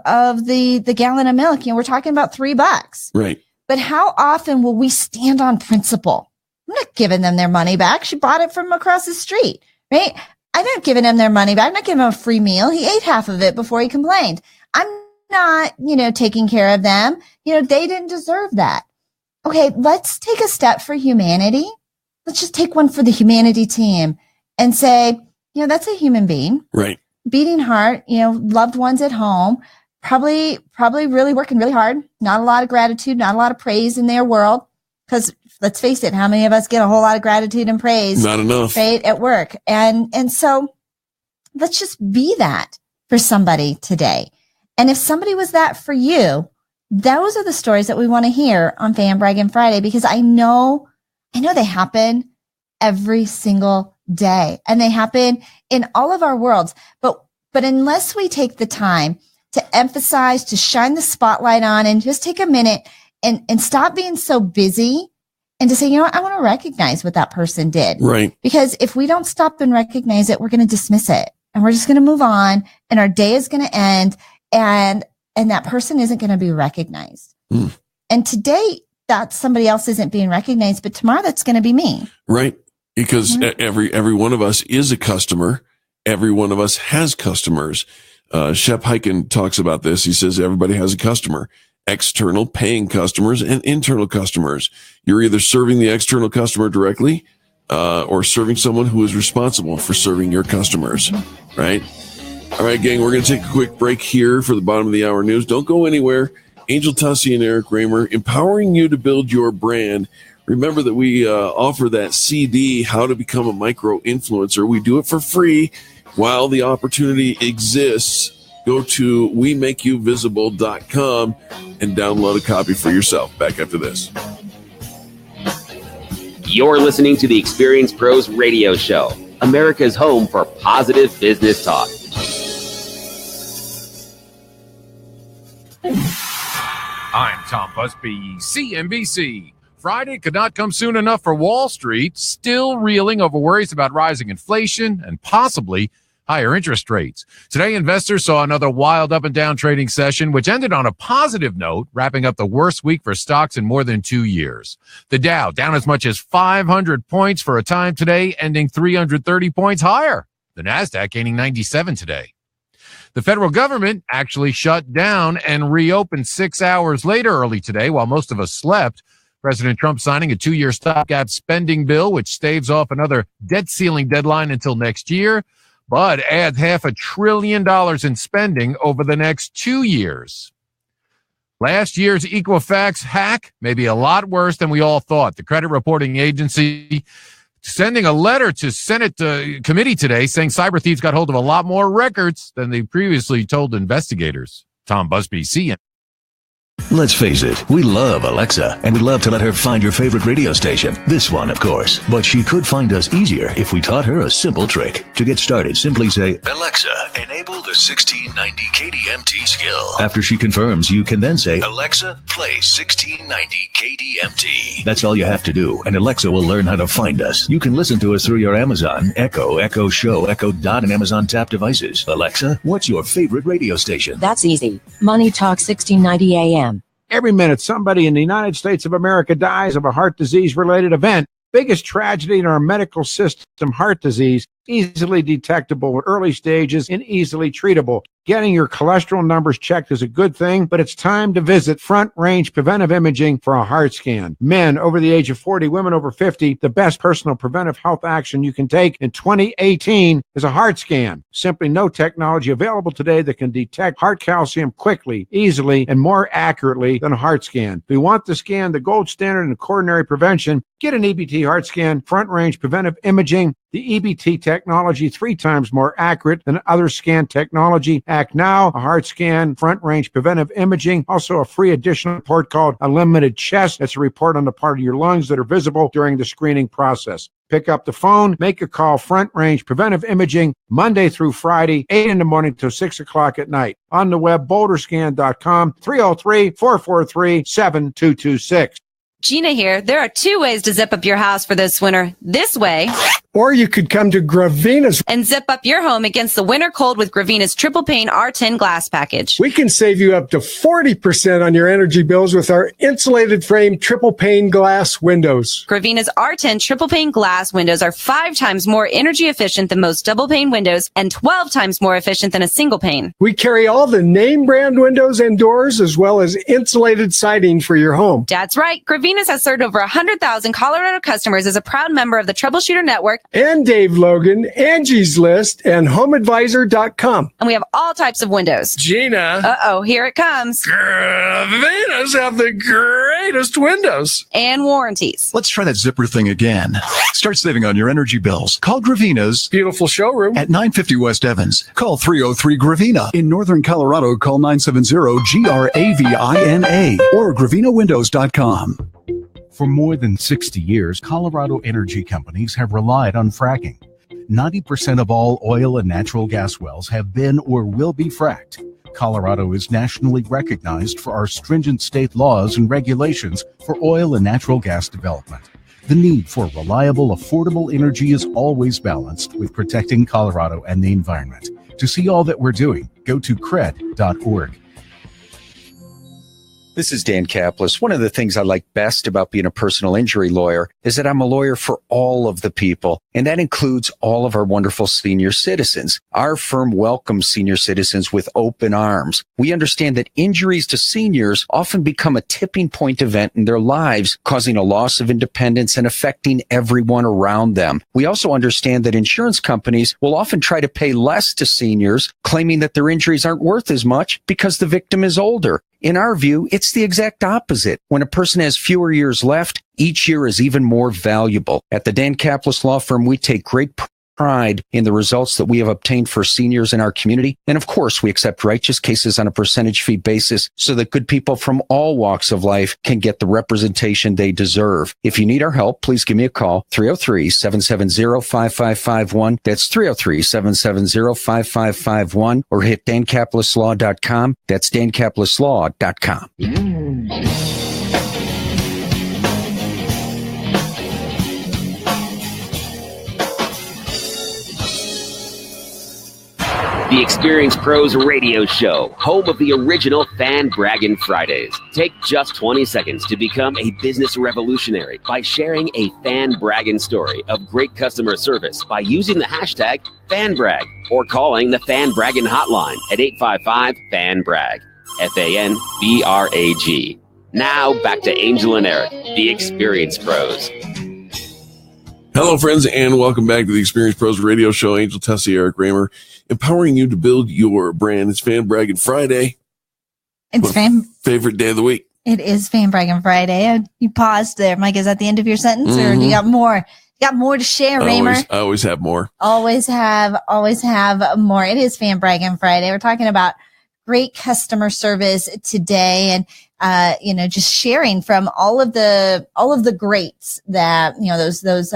the gallon of milk, you know, we're talking about $3. Right. But how often will we stand on principle? I'm not giving them their money back. She bought it from across the street, right? I'm not giving them their money back. I'm not giving them a free meal. He ate half of it before he complained. I'm not, you know, taking care of them. You know, they didn't deserve that. Okay, let's take a step for humanity. Let's just take one for the humanity team and say, you know, that's a human being. Right. Beating heart, you know, loved ones at home, probably really working really hard. Not a lot of gratitude, not a lot of praise in their world. Because let's face it, how many of us get a whole lot of gratitude and praise? Not enough. Right, at work. And so let's just be that for somebody today. And if somebody was that for you, those are the stories that we want to hear on Fan Braggin Friday, because I know they happen every single day and they happen in all of our worlds. But unless we take the time to emphasize, to shine the spotlight on, and just take a minute and stop being so busy and to say, you know what, I want to recognize what that person did. Right. Because if we don't stop and recognize it, we're going to dismiss it and we're just going to move on and our day is going to end and that person isn't going to be recognized. And today that somebody else isn't being recognized, but tomorrow that's going to be me. Right. Because every one of us is a customer. Every one of us has customers. Shep Hyken talks about this. He says everybody has a customer, external paying customers and internal customers. You're either serving the external customer directly or serving someone who is responsible for serving your customers, right? All right, gang, we're going to take a quick break here for the bottom of the hour news. Don't go anywhere. Angel Tussey and Eric Raymer, empowering you to build your brand. Remember that we offer that CD, How to Become a Micro Influencer. We do it for free while the opportunity exists. Go to WeMakeYouVisible.com and download a copy for yourself. Back after this. You're listening to the Experience Pros Radio Show, America's home for positive business talk. I'm Tom Busby, CNBC. Friday could not come soon enough for Wall Street, still reeling over worries about rising inflation and possibly higher interest rates. Today, investors saw another wild up and down trading session, which ended on a positive note, wrapping up the worst week for stocks in more than 2 years. The Dow down as much as 500 points for a time today, ending 330 points higher. The Nasdaq gaining 97 today. The federal government actually shut down and reopened 6 hours later early today while most of us slept. President Trump signing a 2-year stopgap spending bill, which staves off another debt ceiling deadline until next year, but adds $500 billion in spending over the next 2 years. Last year's Equifax hack may be a lot worse than we all thought. The credit reporting agency sending a letter to Senate committee today saying cyber thieves got hold of a lot more records than they previously told investigators. Tom Busby, CNN. Let's face it, we love Alexa, and we'd love to let her find your favorite radio station. This one, of course. But she could find us easier if we taught her a simple trick. To get started, simply say, Alexa, enable the 1690 KDMT skill. After she confirms, you can then say, Alexa, play 1690 KDMT. That's all you have to do, and Alexa will learn how to find us. You can listen to us through your Amazon, Echo Show, Echo Dot, and Amazon Tap devices. Alexa, what's your favorite radio station? That's easy. Money Talk 1690 AM. Every minute, somebody in the United States of America dies of a heart disease-related event. Biggest tragedy in our medical system, heart disease, easily detectable at early stages and easily treatable. Getting your cholesterol numbers checked is a good thing, but it's time to visit Front Range Preventive Imaging for a heart scan. Men over the age of 40, women over 50, the best personal preventive health action you can take in 2018 is a heart scan. Simply no technology available today that can detect heart calcium quickly, easily, and more accurately than a heart scan. If you want the scan, the gold standard in coronary prevention, get an EBT heart scan, Front Range Preventive Imaging. The EBT technology 3 times more accurate than other scan technology. Act now, a heart scan, Front Range Preventive Imaging. Also a free additional report called a limited chest. That's a report on the part of your lungs that are visible during the screening process. Pick up the phone, make a call, Front Range Preventive Imaging, Monday through Friday, 8 in the morning till 6 o'clock at night. On the web, boulderscan.com, 303-443-7226. Gina here. There are 2 ways to zip up your house for this winter. This way. Or you could come to Gravina's and zip up your home against the winter cold with Gravina's triple pane R10 glass package. We can save you up to 40% on your energy bills with our insulated frame triple pane glass windows. Gravina's R10 triple pane glass windows are 5 times more energy efficient than most double pane windows and 12 times more efficient than a single pane. We carry all the name brand windows and doors as well as insulated siding for your home. That's right. Gravina's has served over 100,000 Colorado customers as a proud member of the Troubleshooter Network and Dave Logan, Angie's List, and HomeAdvisor.com. And we have all types of windows. Gina. Uh-oh, here it comes. Gravina's have the greatest windows. And warranties. Let's try that zipper thing again. Start saving on your energy bills. Call Gravina's beautiful showroom at 950 West Evans. Call 303-GRAVINA. In Northern Colorado, call 970-GRAVINA or GravinaWindows.com. For more than 60 years, Colorado energy companies have relied on fracking. 90% of all oil and natural gas wells have been or will be fracked. Colorado is nationally recognized for our stringent state laws and regulations for oil and natural gas development. The need for reliable, affordable energy is always balanced with protecting Colorado and the environment. To see all that we're doing, go to cred.org. This is Dan Kaplis. One of the things I like best about being a personal injury lawyer is that I'm a lawyer for all of the people, and that includes all of our wonderful senior citizens. Our firm welcomes senior citizens with open arms. We understand that injuries to seniors often become a tipping point event in their lives, causing a loss of independence and affecting everyone around them. We also understand that insurance companies will often try to pay less to seniors, claiming that their injuries aren't worth as much because the victim is older. In our view, it's the exact opposite. When a person has fewer years left, each year is even more valuable. At the Dan Kaplis Law Firm, we take great pride in the results that we have obtained for seniors in our community. And of course, we accept righteous cases on a percentage fee basis so that good people from all walks of life can get the representation they deserve. If you need our help, please give me a call, 303-770-5551. That's 303-770-5551, or hit dankaplislaw.com. That's dankaplislaw.com. The Experience Pros Radio Show, home of the original Fan Braggin Fridays. Take just 20 seconds to become a business revolutionary by sharing a Fan Braggin story of great customer service by using the hashtag FanBrag or calling the Fan Braggin hotline at 855-FAN-BRAG, FANBRAG. Now back to Angel and Eric, the Experience Pros. Hello, friends, and welcome back to the Experience Pros Radio Show. Angel Tessie, Eric Raymer, empowering you to build your brand. It's Fan Braggin Friday. It's favorite day of the week. It is Fan Braggin Friday. You paused there, Mike. Is that the end of your sentence, or do you got more? You got more to share, Raymer? I always have more. Always have more. It is Fan Braggin Friday. We're talking about great customer service today, and just sharing from all of the greats that those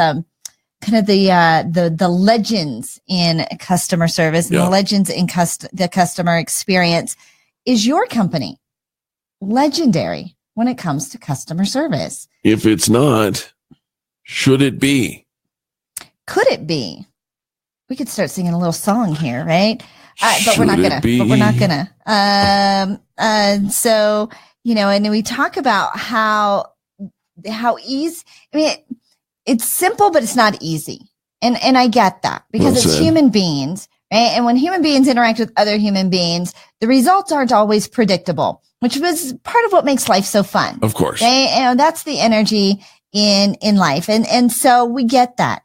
kind of the legends in customer service and the legends in the customer experience. Is your company legendary when it comes to customer service? If it's not, should it be? Could it be? We could start singing a little song here, right? But we're not gonna. So, and we talk about how easy. I mean, it's simple, but it's not easy. And I get that because Well it's said. human beings, right? And when human beings interact with other human beings, the results aren't always predictable, which was part of what makes life so fun. Of course. Okay? And that's the energy in life. And so we get that.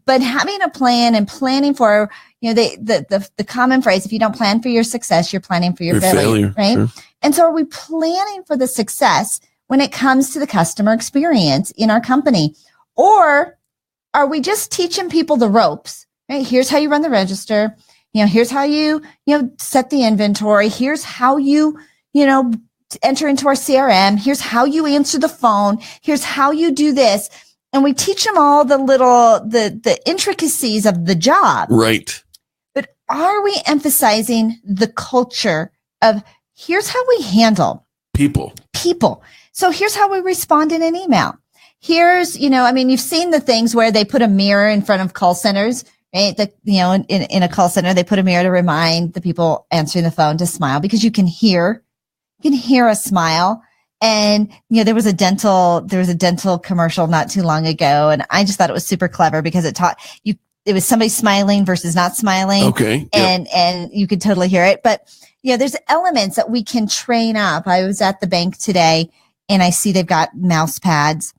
But having a plan and planning for, the common phrase, if you don't plan for your success, you're planning for your failure, right? Sure. And so are we planning for the success when it comes to the customer experience in our company? Or are we just teaching people the ropes, right? Here's how you run the register. Here's how you set the inventory. Here's how you enter into our CRM. Here's how you answer the phone. Here's how you do this. And we teach them all the intricacies of the job. Right. But are we emphasizing the culture of here's how we handle people? So here's how we respond in an email. Here's, you've seen the things where they put a mirror in front of call centers, right? In a call center, they put a mirror to remind the people answering the phone to smile because you can hear a smile. And, there was a dental commercial not too long ago. And I just thought it was super clever because it was somebody smiling versus not smiling. Okay. And you could totally hear it. But, there's elements that we can train up. I was at the bank today and I see they've got mouse pads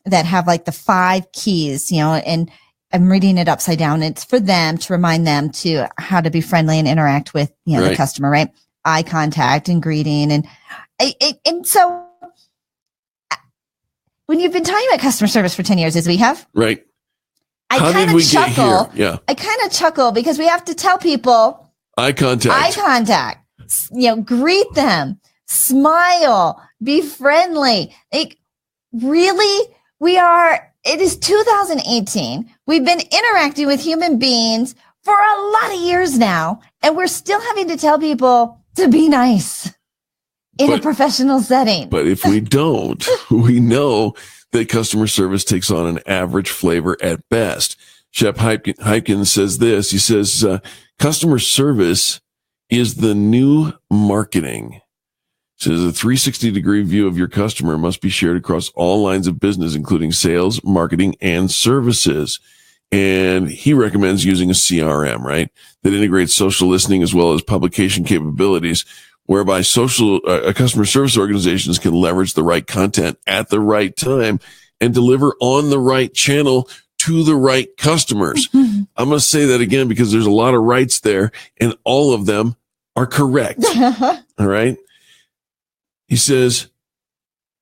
that have like the 5 keys, and I'm reading it upside down. It's for them to remind them to how to be friendly and interact with, Right. the customer, right? Eye contact and greeting. And so when you've been talking about customer service for 10 years, as we have, Right. I How kind did of we chuckle. get here? Yeah. I kind of chuckle because we have to tell people Eye contact. Greet them, smile, be friendly. Like, really, it is 2018. We've been interacting with human beings for a lot of years now, and we're still having to tell people to be nice in a professional setting. But if we don't, we know that customer service takes on an average flavor at best. Shep Hypkins says this. He says, customer service is the new marketing. He says a 360-degree view of your customer must be shared across all lines of business, including sales, marketing, and services. And he recommends using a CRM, right, that integrates social listening as well as publication capabilities, whereby customer service organizations can leverage the right content at the right time and deliver on the right channel to the right customers. I'm going to say that again because there's a lot of rights there and all of them are correct. All right. He says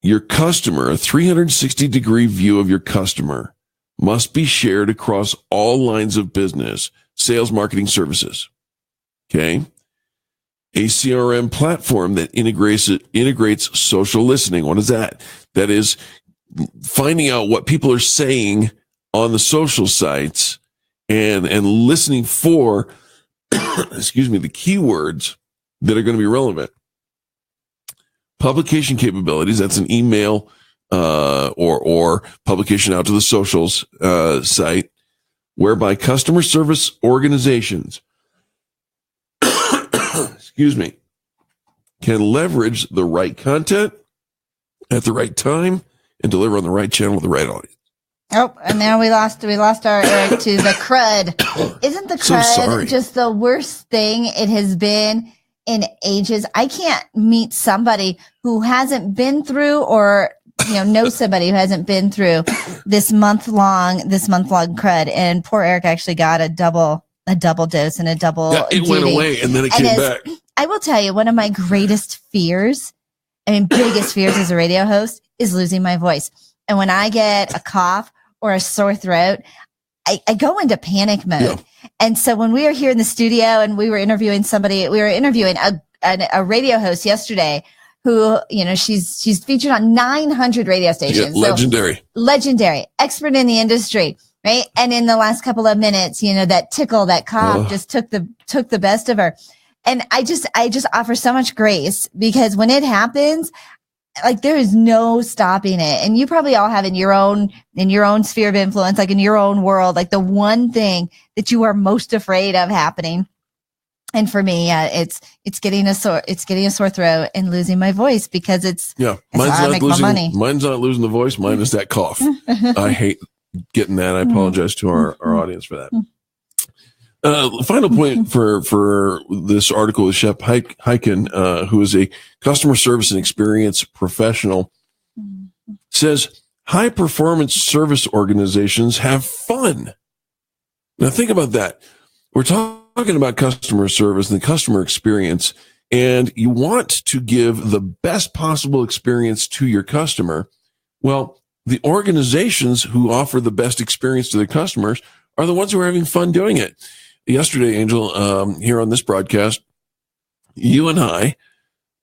your customer, a 360-degree view of your customer must be shared across all lines of business, sales, marketing, services. Okay. A CRM platform that integrates social listening. What is that? That is finding out what people are saying on the social sites and listening for, the keywords that are going to be relevant. Publication capabilities. That's an email, or publication out to the socials, site, whereby customer service organizations, can leverage the right content at the right time and deliver on the right channel with the right audience. Oh, and now we lost our Eric to the crud. Isn't the crud just the worst thing it has been in ages? I can't meet somebody who hasn't been through or know somebody who hasn't been through this month long crud. And poor Eric actually got a double dose and a double. Yeah, it went away and then it came back. I will tell you, one of my greatest fears, biggest fears as a radio host, is losing my voice. And when I get a cough or a sore throat, I go into panic mode. Yeah. And so when we were here in the studio and we were interviewing a radio host yesterday who, she's featured on 900 radio stations. Yeah, legendary, expert in the industry. Right. And in the last couple of minutes, that cough just took the best of her. And I just offer so much grace because when it happens, like there is no stopping it. And you probably all have in your own sphere of influence, like in your own world, like the one thing that you are most afraid of happening. And for me, it's getting a sore throat and losing my voice because it's how I make my money. Mine's not losing the voice. Mine is that cough. I hate getting that. I apologize to our audience for that. Final point for this article is Shep Hyken, who is a customer service and experience professional, says high performance service organizations have fun. Now think about that. We're talking about customer service and the customer experience, and you want to give the best possible experience to your customer. Well, the organizations who offer the best experience to their customers are the ones who are having fun doing it. Yesterday, Angel, here on this broadcast, you and I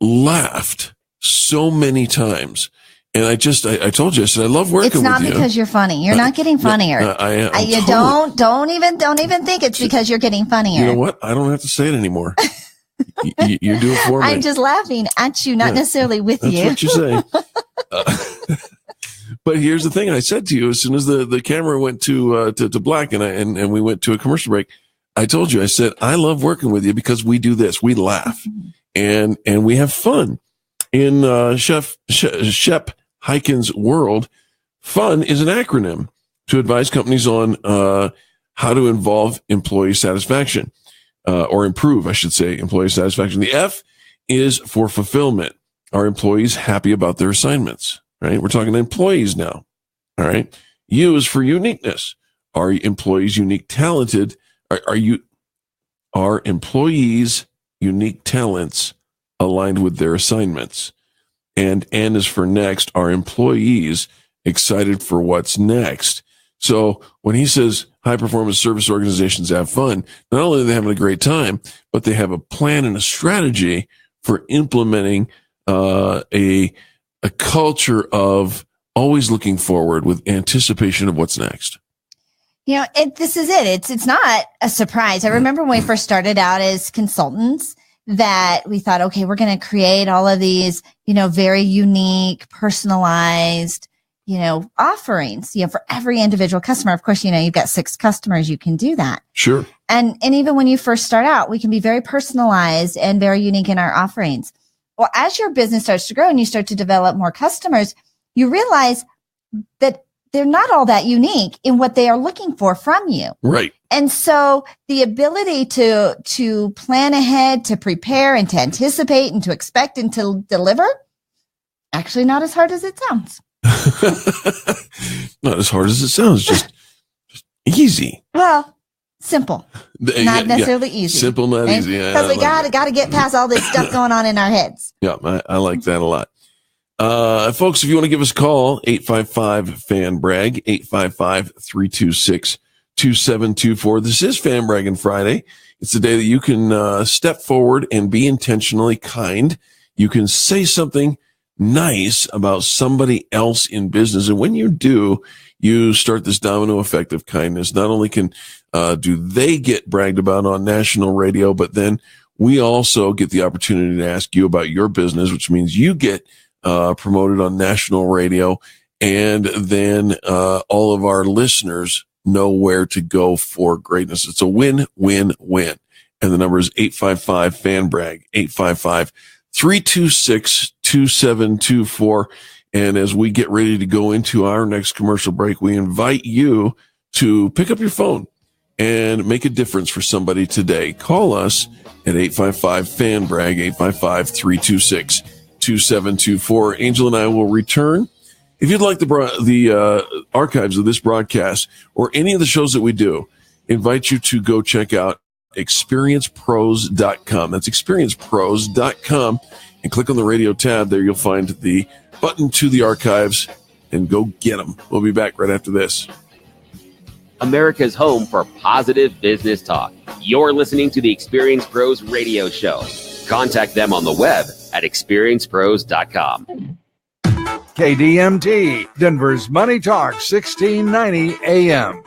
laughed so many times. And I told you, I said, I love working with you. It's not because you're funny. You're not getting funnier. I am. You don't even think it's because you're getting funnier. You know what? I don't have to say it anymore. You do it for me. I'm just laughing at you, not necessarily with you. That's what you say. But here's the thing. I said to you, as soon as the camera went to black and we went to a commercial break, I told you, I said, I love working with you because we do this. We laugh and we have fun. In Shep Hyken's world, fun is an acronym to advise companies on how to involve employee satisfaction, or improve, I should say, employee satisfaction. The F is for fulfillment. Are employees happy about their assignments? Right? We're talking to employees now. All right. U is for uniqueness. Are employees unique, talented? Are employees' unique talents aligned with their assignments? And N is for next. Are employees excited for what's next? So when he says high performance service organizations have fun, not only are they having a great time, but they have a plan and a strategy for implementing a culture of always looking forward with anticipation of what's next. You know, this is it. It's not a surprise. I remember when we first started out as consultants that we thought, okay, we're going to create all of these, very unique, personalized, offerings, for every individual customer. Of course, you've got 6 customers. You can do that. Sure. And even when you first start out, we can be very personalized and very unique in our offerings. Well, as your business starts to grow and you start to develop more customers, you realize that they're not all that unique in what they are looking for from you. Right. And so the ability to plan ahead, to prepare and to anticipate and to expect and to deliver, actually not as hard as it sounds. Not as hard as it sounds, just easy. Well, simple. Not necessarily easy. Simple, not easy. Because we got to get past all this stuff going on in our heads. Yeah, I like that a lot. Folks, if you want to give us a call, 855-FAN-BRAG, 855-326-2724. This is Fan Braggin Friday. It's the day that you can step forward and be intentionally kind. You can say something nice about somebody else in business. And when you do, you start this domino effect of kindness. Not only can do they get bragged about on national radio, but then we also get the opportunity to ask you about your business, which means you get promoted on national radio, and then all of our listeners know where to go for greatness. It's a win-win-win. And the number is 855-FAN-BRAG, 855-326-2724. And as we get ready to go into our next commercial break, we invite you to pick up your phone and make a difference for somebody today. Call us at 855-FAN-BRAG, 855-326-2724. Angel and I will return. If you'd like the archives of this broadcast or any of the shows that we do, invite you to go check out experiencepros.com. That's experiencepros.com, and click on the radio tab. There you'll find the button to the archives, and go get them. We'll be back right after this. America's home for positive business talk. You're listening to the Experience Pros radio show. Contact them on the web at experiencepros.com. KDMT, Denver's Money Talk, 1690 AM.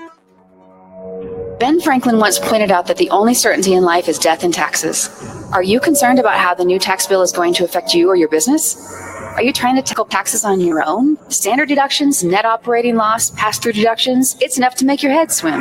Ben Franklin once pointed out that the only certainty in life is death and taxes. Are you concerned about how the new tax bill is going to affect you or your business? Are you trying to tackle taxes on your own? Standard deductions, net operating loss, pass-through deductions, it's enough to make your head swim.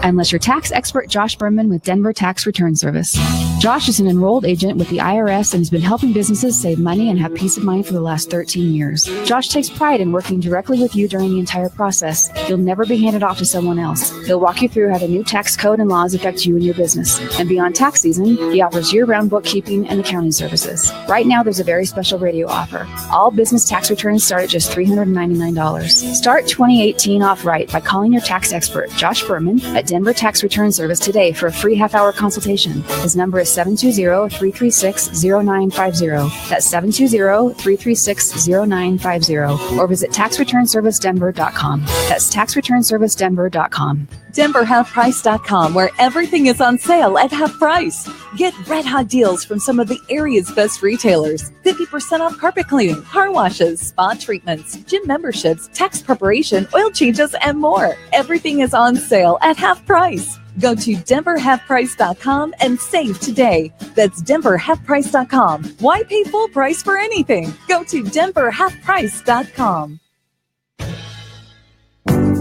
unless you're tax expert Josh Berman with Denver Tax Return Service. Josh is an enrolled agent with the IRS and has been helping businesses save money and have peace of mind for the last 13 years. Josh takes pride in working directly with you during the entire process. You'll never be handed off to someone else. He'll walk you through how the new tax code and laws affect you and your business. And beyond tax season, he offers year-round bookkeeping and accounting services. Right now, there's a very special radio offer. All business tax returns start at just $399. Start 2018 off right by calling your tax expert, Josh Berman, at Denver Tax Return Service today for a free half-hour consultation. His number is 720-336-0950. That's 720-336-0950. Or visit taxreturnservicedenver.com. That's taxreturnservicedenver.com. DenverHalfPrice.com, where everything is on sale at half price. Get red hot deals from some of the area's best retailers. 50% off carpet cleaning, car washes, spa treatments, gym memberships, tax preparation, oil changes, and more. Everything is on sale at half price. Go to DenverHalfPrice.com and save today. That's DenverHalfPrice.com. Why pay full price for anything? Go to DenverHalfPrice.com.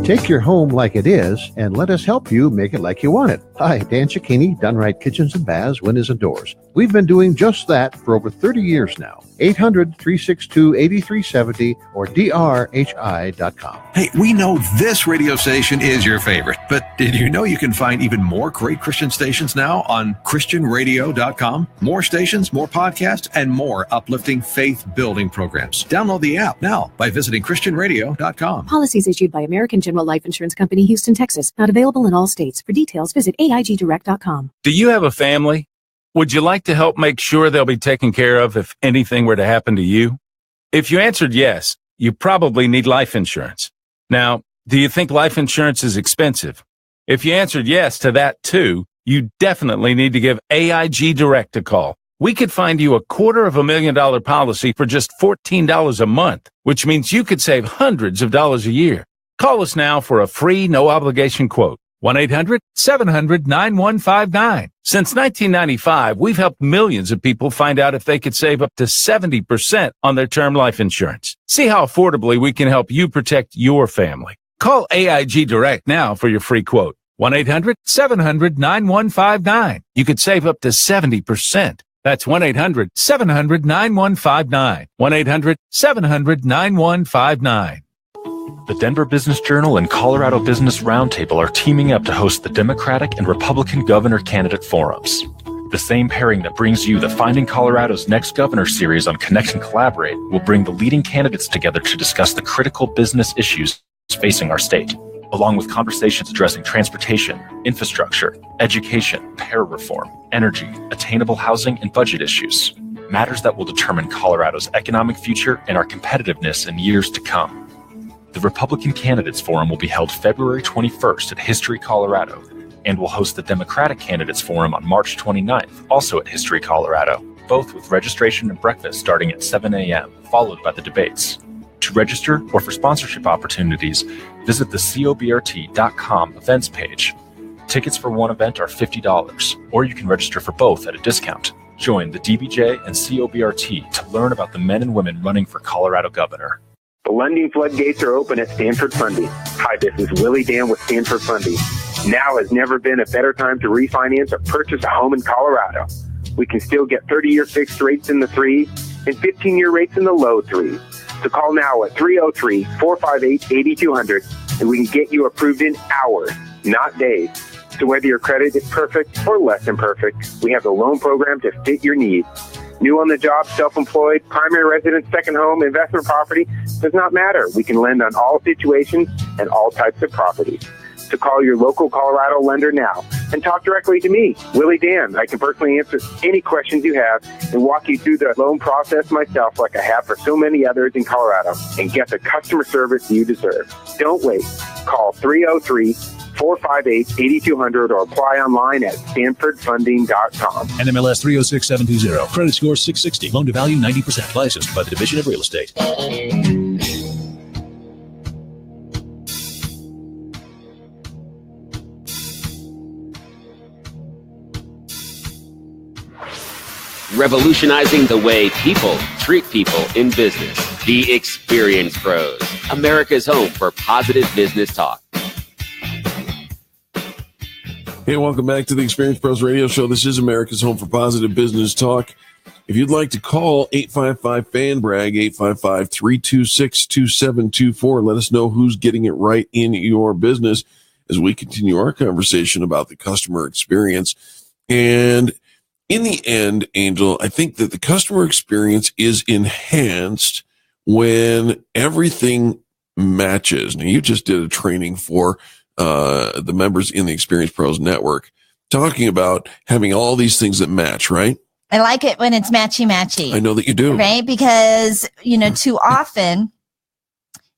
Take your home like it is and let us help you make it like you want it. Hi, Dan Cicchini, Done Right Kitchens and Baths, Windows and Doors. We've been doing just that for over 30 years now. 800-362-8370 or drhi.com. Hey, we know this radio station is your favorite, but did you know you can find even more great Christian stations now on christianradio.com? More stations, more podcasts, and more uplifting faith-building programs. Download the app now by visiting christianradio.com. Policies issued by American General Life Insurance Company, Houston, Texas. Not available in all states. For details, visit AIGdirect.com. Do you have a family? Would you like to help make sure they'll be taken care of if anything were to happen to you? If you answered yes, you probably need life insurance. Now, do you think life insurance is expensive? If you answered yes to that too, you definitely need to give AIG Direct a call. We could find you a $250,000 policy for just $14 a month, which means you could save hundreds of dollars a year. Call us now for a free, no-obligation quote. 1-800-700-9159. Since 1995, we've helped millions of people find out if they could save up to 70% on their term life insurance. See how affordably we can help you protect your family. Call AIG Direct now for your free quote. 1-800-700-9159. You could save up to 70%. That's 1-800-700-9159. 1-800-700-9159. The Denver Business Journal and Colorado Business Roundtable are teaming up to host the Democratic and Republican governor candidate forums. The same pairing that brings you the Finding Colorado's Next Governor series on Connect and Collaborate will bring the leading candidates together to discuss the critical business issues facing our state, along with conversations addressing transportation, infrastructure, education, payer reform, energy, attainable housing, and budget issues. Matters that will determine Colorado's economic future and our competitiveness in years to come. The Republican Candidates Forum will be held February 21st at History, Colorado, and will host the Democratic Candidates Forum on March 29th, also at History, Colorado, both with registration and breakfast starting at 7 a.m., followed by the debates. To register or for sponsorship opportunities, visit the cobrt.com events page. Tickets for one event are $50, or you can register for both at a discount. Join the DBJ and COBRT to learn about the men and women running for Colorado governor. The lending floodgates are open at Stanford Funding. Hi, this is Willie Dan with Stanford Funding. Now has never been a better time to refinance or purchase a home in Colorado. We can still get 30-year fixed rates in the 3s and 15-year rates in the low 3s. So call now at 303-458-8200 and we can get you approved in hours, not days. So whether your credit is perfect or less than perfect, we have the loan program to fit your needs. New on the job, self-employed, primary residence, second home, investment property, does not matter. We can lend on all situations and all types of properties. So call your local Colorado lender now and talk directly to me, Willie Dan. I can personally answer any questions you have and walk you through the loan process myself like I have for so many others in Colorado and get the customer service you deserve. Don't wait. Call 303-458-8200 or apply online at stanfordfunding.com. NMLS 306720. Credit score 660. Loan to value 90%. Licensed by the Division of Real Estate. Revolutionizing the way people treat people in business. The Experience Pros, America's home for positive business talk. Hey, welcome back to the Experience Pros Radio Show. This is America's home for positive business talk. If you'd like to call 855-FAN-BRAG, 855-326-2724. Let us know who's getting it right in your business as we continue our conversation about the customer experience. And in the end, Angel, I think that the customer experience is enhanced when everything matches. Now, you just did a training for the members in the Experience Pros Network talking about having all these things that match, right? I like it when it's matchy-matchy. I know that you do. Right? Because, too often,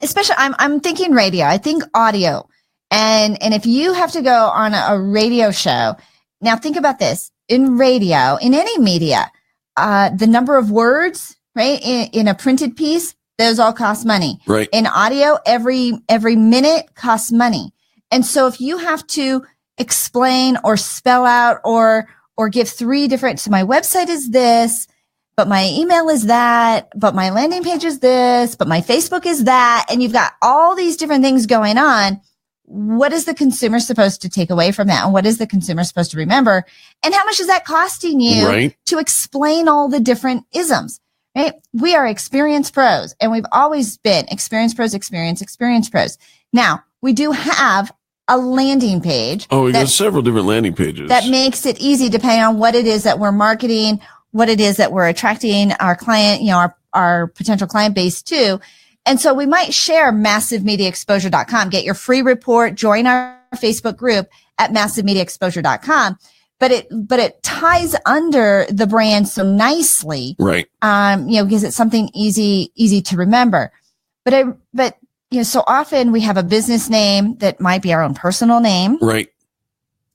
especially I'm thinking radio, I think audio. And if you have to go on a radio show, now think about this. In radio, in any media, the number of words, right, in a printed piece, those all cost money. Right. In audio, every minute costs money. And so if you have to explain or spell out or give three different, so my website is this, but my email is that, but my landing page is this, but my Facebook is that, and you've got all these different things going on. What is the consumer supposed to take away from that? And what is the consumer supposed to remember? And how much is that costing you to explain all the different isms, right? We are Experience Pros, and we've always been Experience Pros, Experience Pros. Now, we do have a landing page. Oh, we got several different landing pages. That makes it easy depending on what it is that we're marketing, what it is that we're attracting our client, our potential client base to. And so we might share massivemediaexposure.com, get your free report, join our Facebook group at massivemediaexposure.com. But it ties under the brand so nicely. Right. Because it's something easy to remember. But so often we have a business name that might be our own personal name. Right.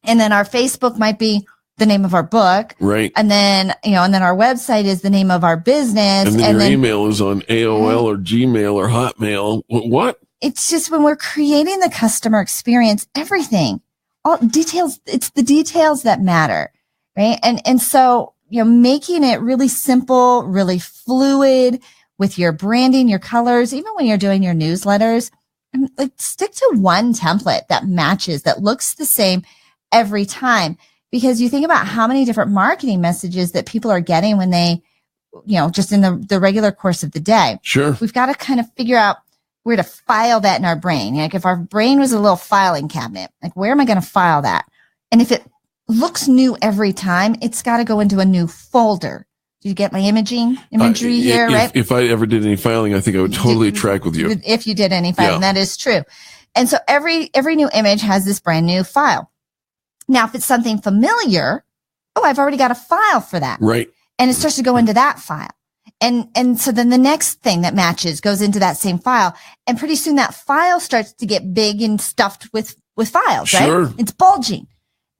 And then our Facebook might be the name of our book. Right. And then our website is the name of our business. And then your email is on AOL or Gmail or Hotmail. What? It's just when we're creating the customer experience, everything, all details, it's the details that matter. Right. And so, making it really simple, really fluid, with your branding, your colors, even when you're doing your newsletters, stick to one template that matches, that looks the same every time. Because you think about how many different marketing messages that people are getting when they, just in the regular course of the day. Sure. We've got to kind of figure out where to file that in our brain. Like if our brain was a little filing cabinet, like where am I going to file that? And if it looks new every time, it's got to go into a new folder. Do you get my imagery here, right? If I ever did any filing, I think I would totally track with you. If you did any filing, that is true. And so every new image has this brand new file. Now, if it's something familiar, I've already got a file for that. Right. And it starts to go into that file. And so then the next thing that matches goes into that same file. And pretty soon that file starts to get big and stuffed with files, right? Sure. It's bulging.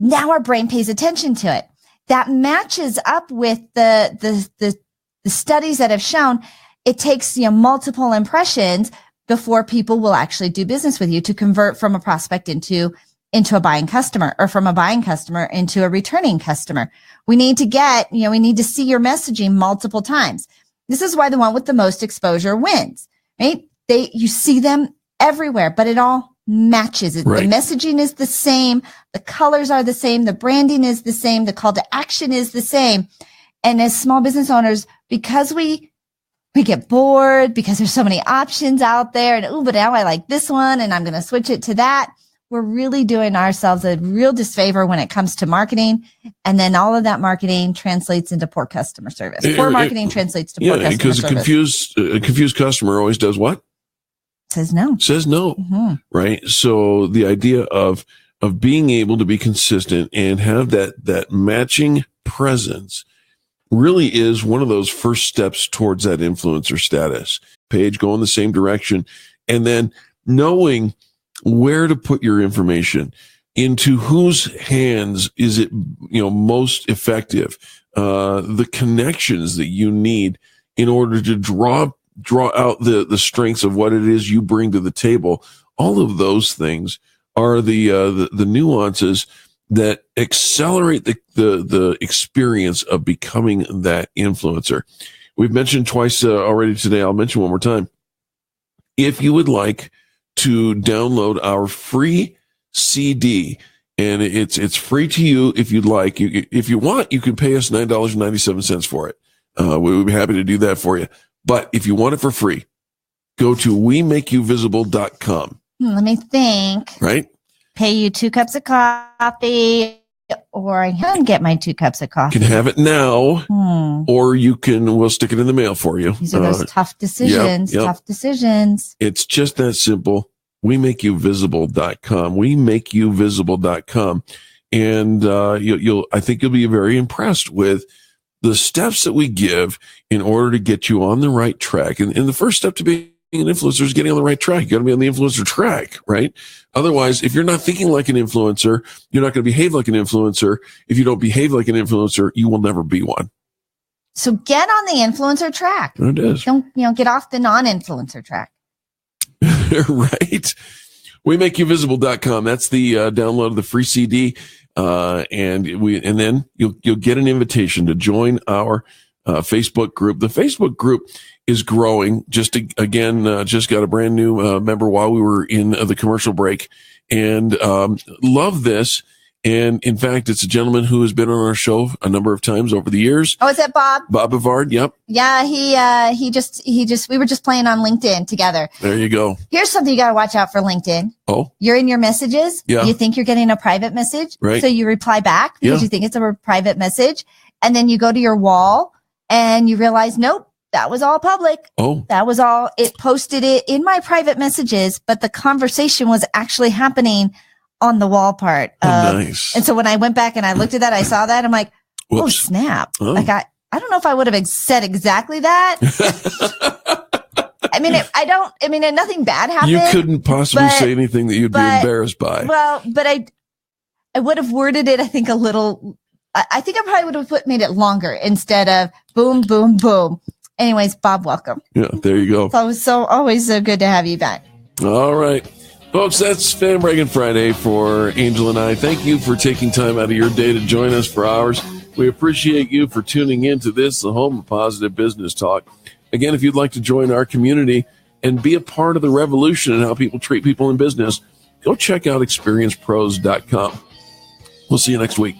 Now our brain pays attention to it. That matches up with the studies that have shown it takes multiple impressions before people will actually do business with you to convert from a prospect into a buying customer, or from a buying customer into a returning customer. We need to we need to see your messaging multiple times. This is why the one with the most exposure wins, right? You see them everywhere, but it all matches. Right. The messaging is the same. The colors are the same. The branding is the same. The call to action is the same. And as small business owners, because we get bored because there's so many options out there and, but now I like this one and I'm going to switch it to that. We're really doing ourselves a real disfavor when it comes to marketing. And then all of that marketing translates into poor customer service. Poor marketing translates to poor customer service. Because a confused customer always does what? Says no. Mm-hmm. Right? So the idea of being able to be consistent and have that matching presence really is one of those first steps towards that influencer status. Page, go in the same direction. And then knowing where to put your information, into whose hands is it, most effective, the connections that you need in order to draw out the strengths of what it is you bring to the table. All of those things are the nuances that accelerate the experience of becoming that influencer. We've mentioned twice already today. I'll mention one more time. If you would like to download our free CD, And it's free to you if you'd like. If you want, you can pay us $9.97 for it. We would be happy to do that for you. But if you want it for free, go to WeMakeYouVisible.com. Let me think. Right? Pay you 2 cups of coffee, or I can get my 2 cups of coffee. You can have it now, or we'll stick it in the mail for you. These are those tough decisions. Yep. Tough decisions. It's just that simple. WeMakeYouVisible.com. WeMakeYouVisible.com. And I think you'll be very impressed with the steps that we give in order to get you on the right track. And the first step to being an influencer is getting on the right track. You got to be on the influencer track, right? Otherwise, if you're not thinking like an influencer, you're not going to behave like an influencer. If you don't behave like an influencer, you will never be one. So get on the influencer track. There it is. Don't, get off the non-influencer track. Right. WeMakeYouVisible.com. That's the download of the free CD. And then you'll get an invitation to join our Facebook group. The Facebook group is growing. Just got a brand new member while we were in the commercial break, and love this. And in fact, it's a gentleman who has been on our show a number of times over the years. Oh, is that Bob? Bob Bavard. Yep. Yeah. We were just playing on LinkedIn together. There you go. Here's something you got to watch out for LinkedIn. Oh, you're in your messages. Yeah. You think you're getting a private message. Right. So you reply back because you think it's a private message. And then you go to your wall and you realize, nope, that was all public. Oh, that was all, it posted it in my private messages, but the conversation was actually happening on the wall part. Nice. And so when I went back and I looked at that, I saw that. I'm like, whoops. Oh, snap. Oh. Like I don't know if I would have said exactly that. Nothing bad happened. You couldn't possibly say anything that you'd be embarrassed by. Well, but I would have worded it, I think, a little, I think I probably would have made it longer instead of boom, boom, boom. Anyways, Bob, welcome. Yeah, there you go. It's always so good to have you back. All right. Folks, that's Fan Braggin Friday for Angel and I. Thank you for taking time out of your day to join us for ours. We appreciate you for tuning into this, the home of positive business talk. Again, if you'd like to join our community and be a part of the revolution in how people treat people in business, go check out experiencepros.com. We'll see you next week.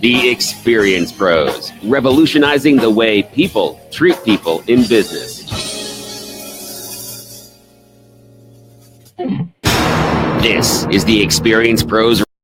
The Experience Pros, revolutionizing the way people treat people in business. This is the Experience Pros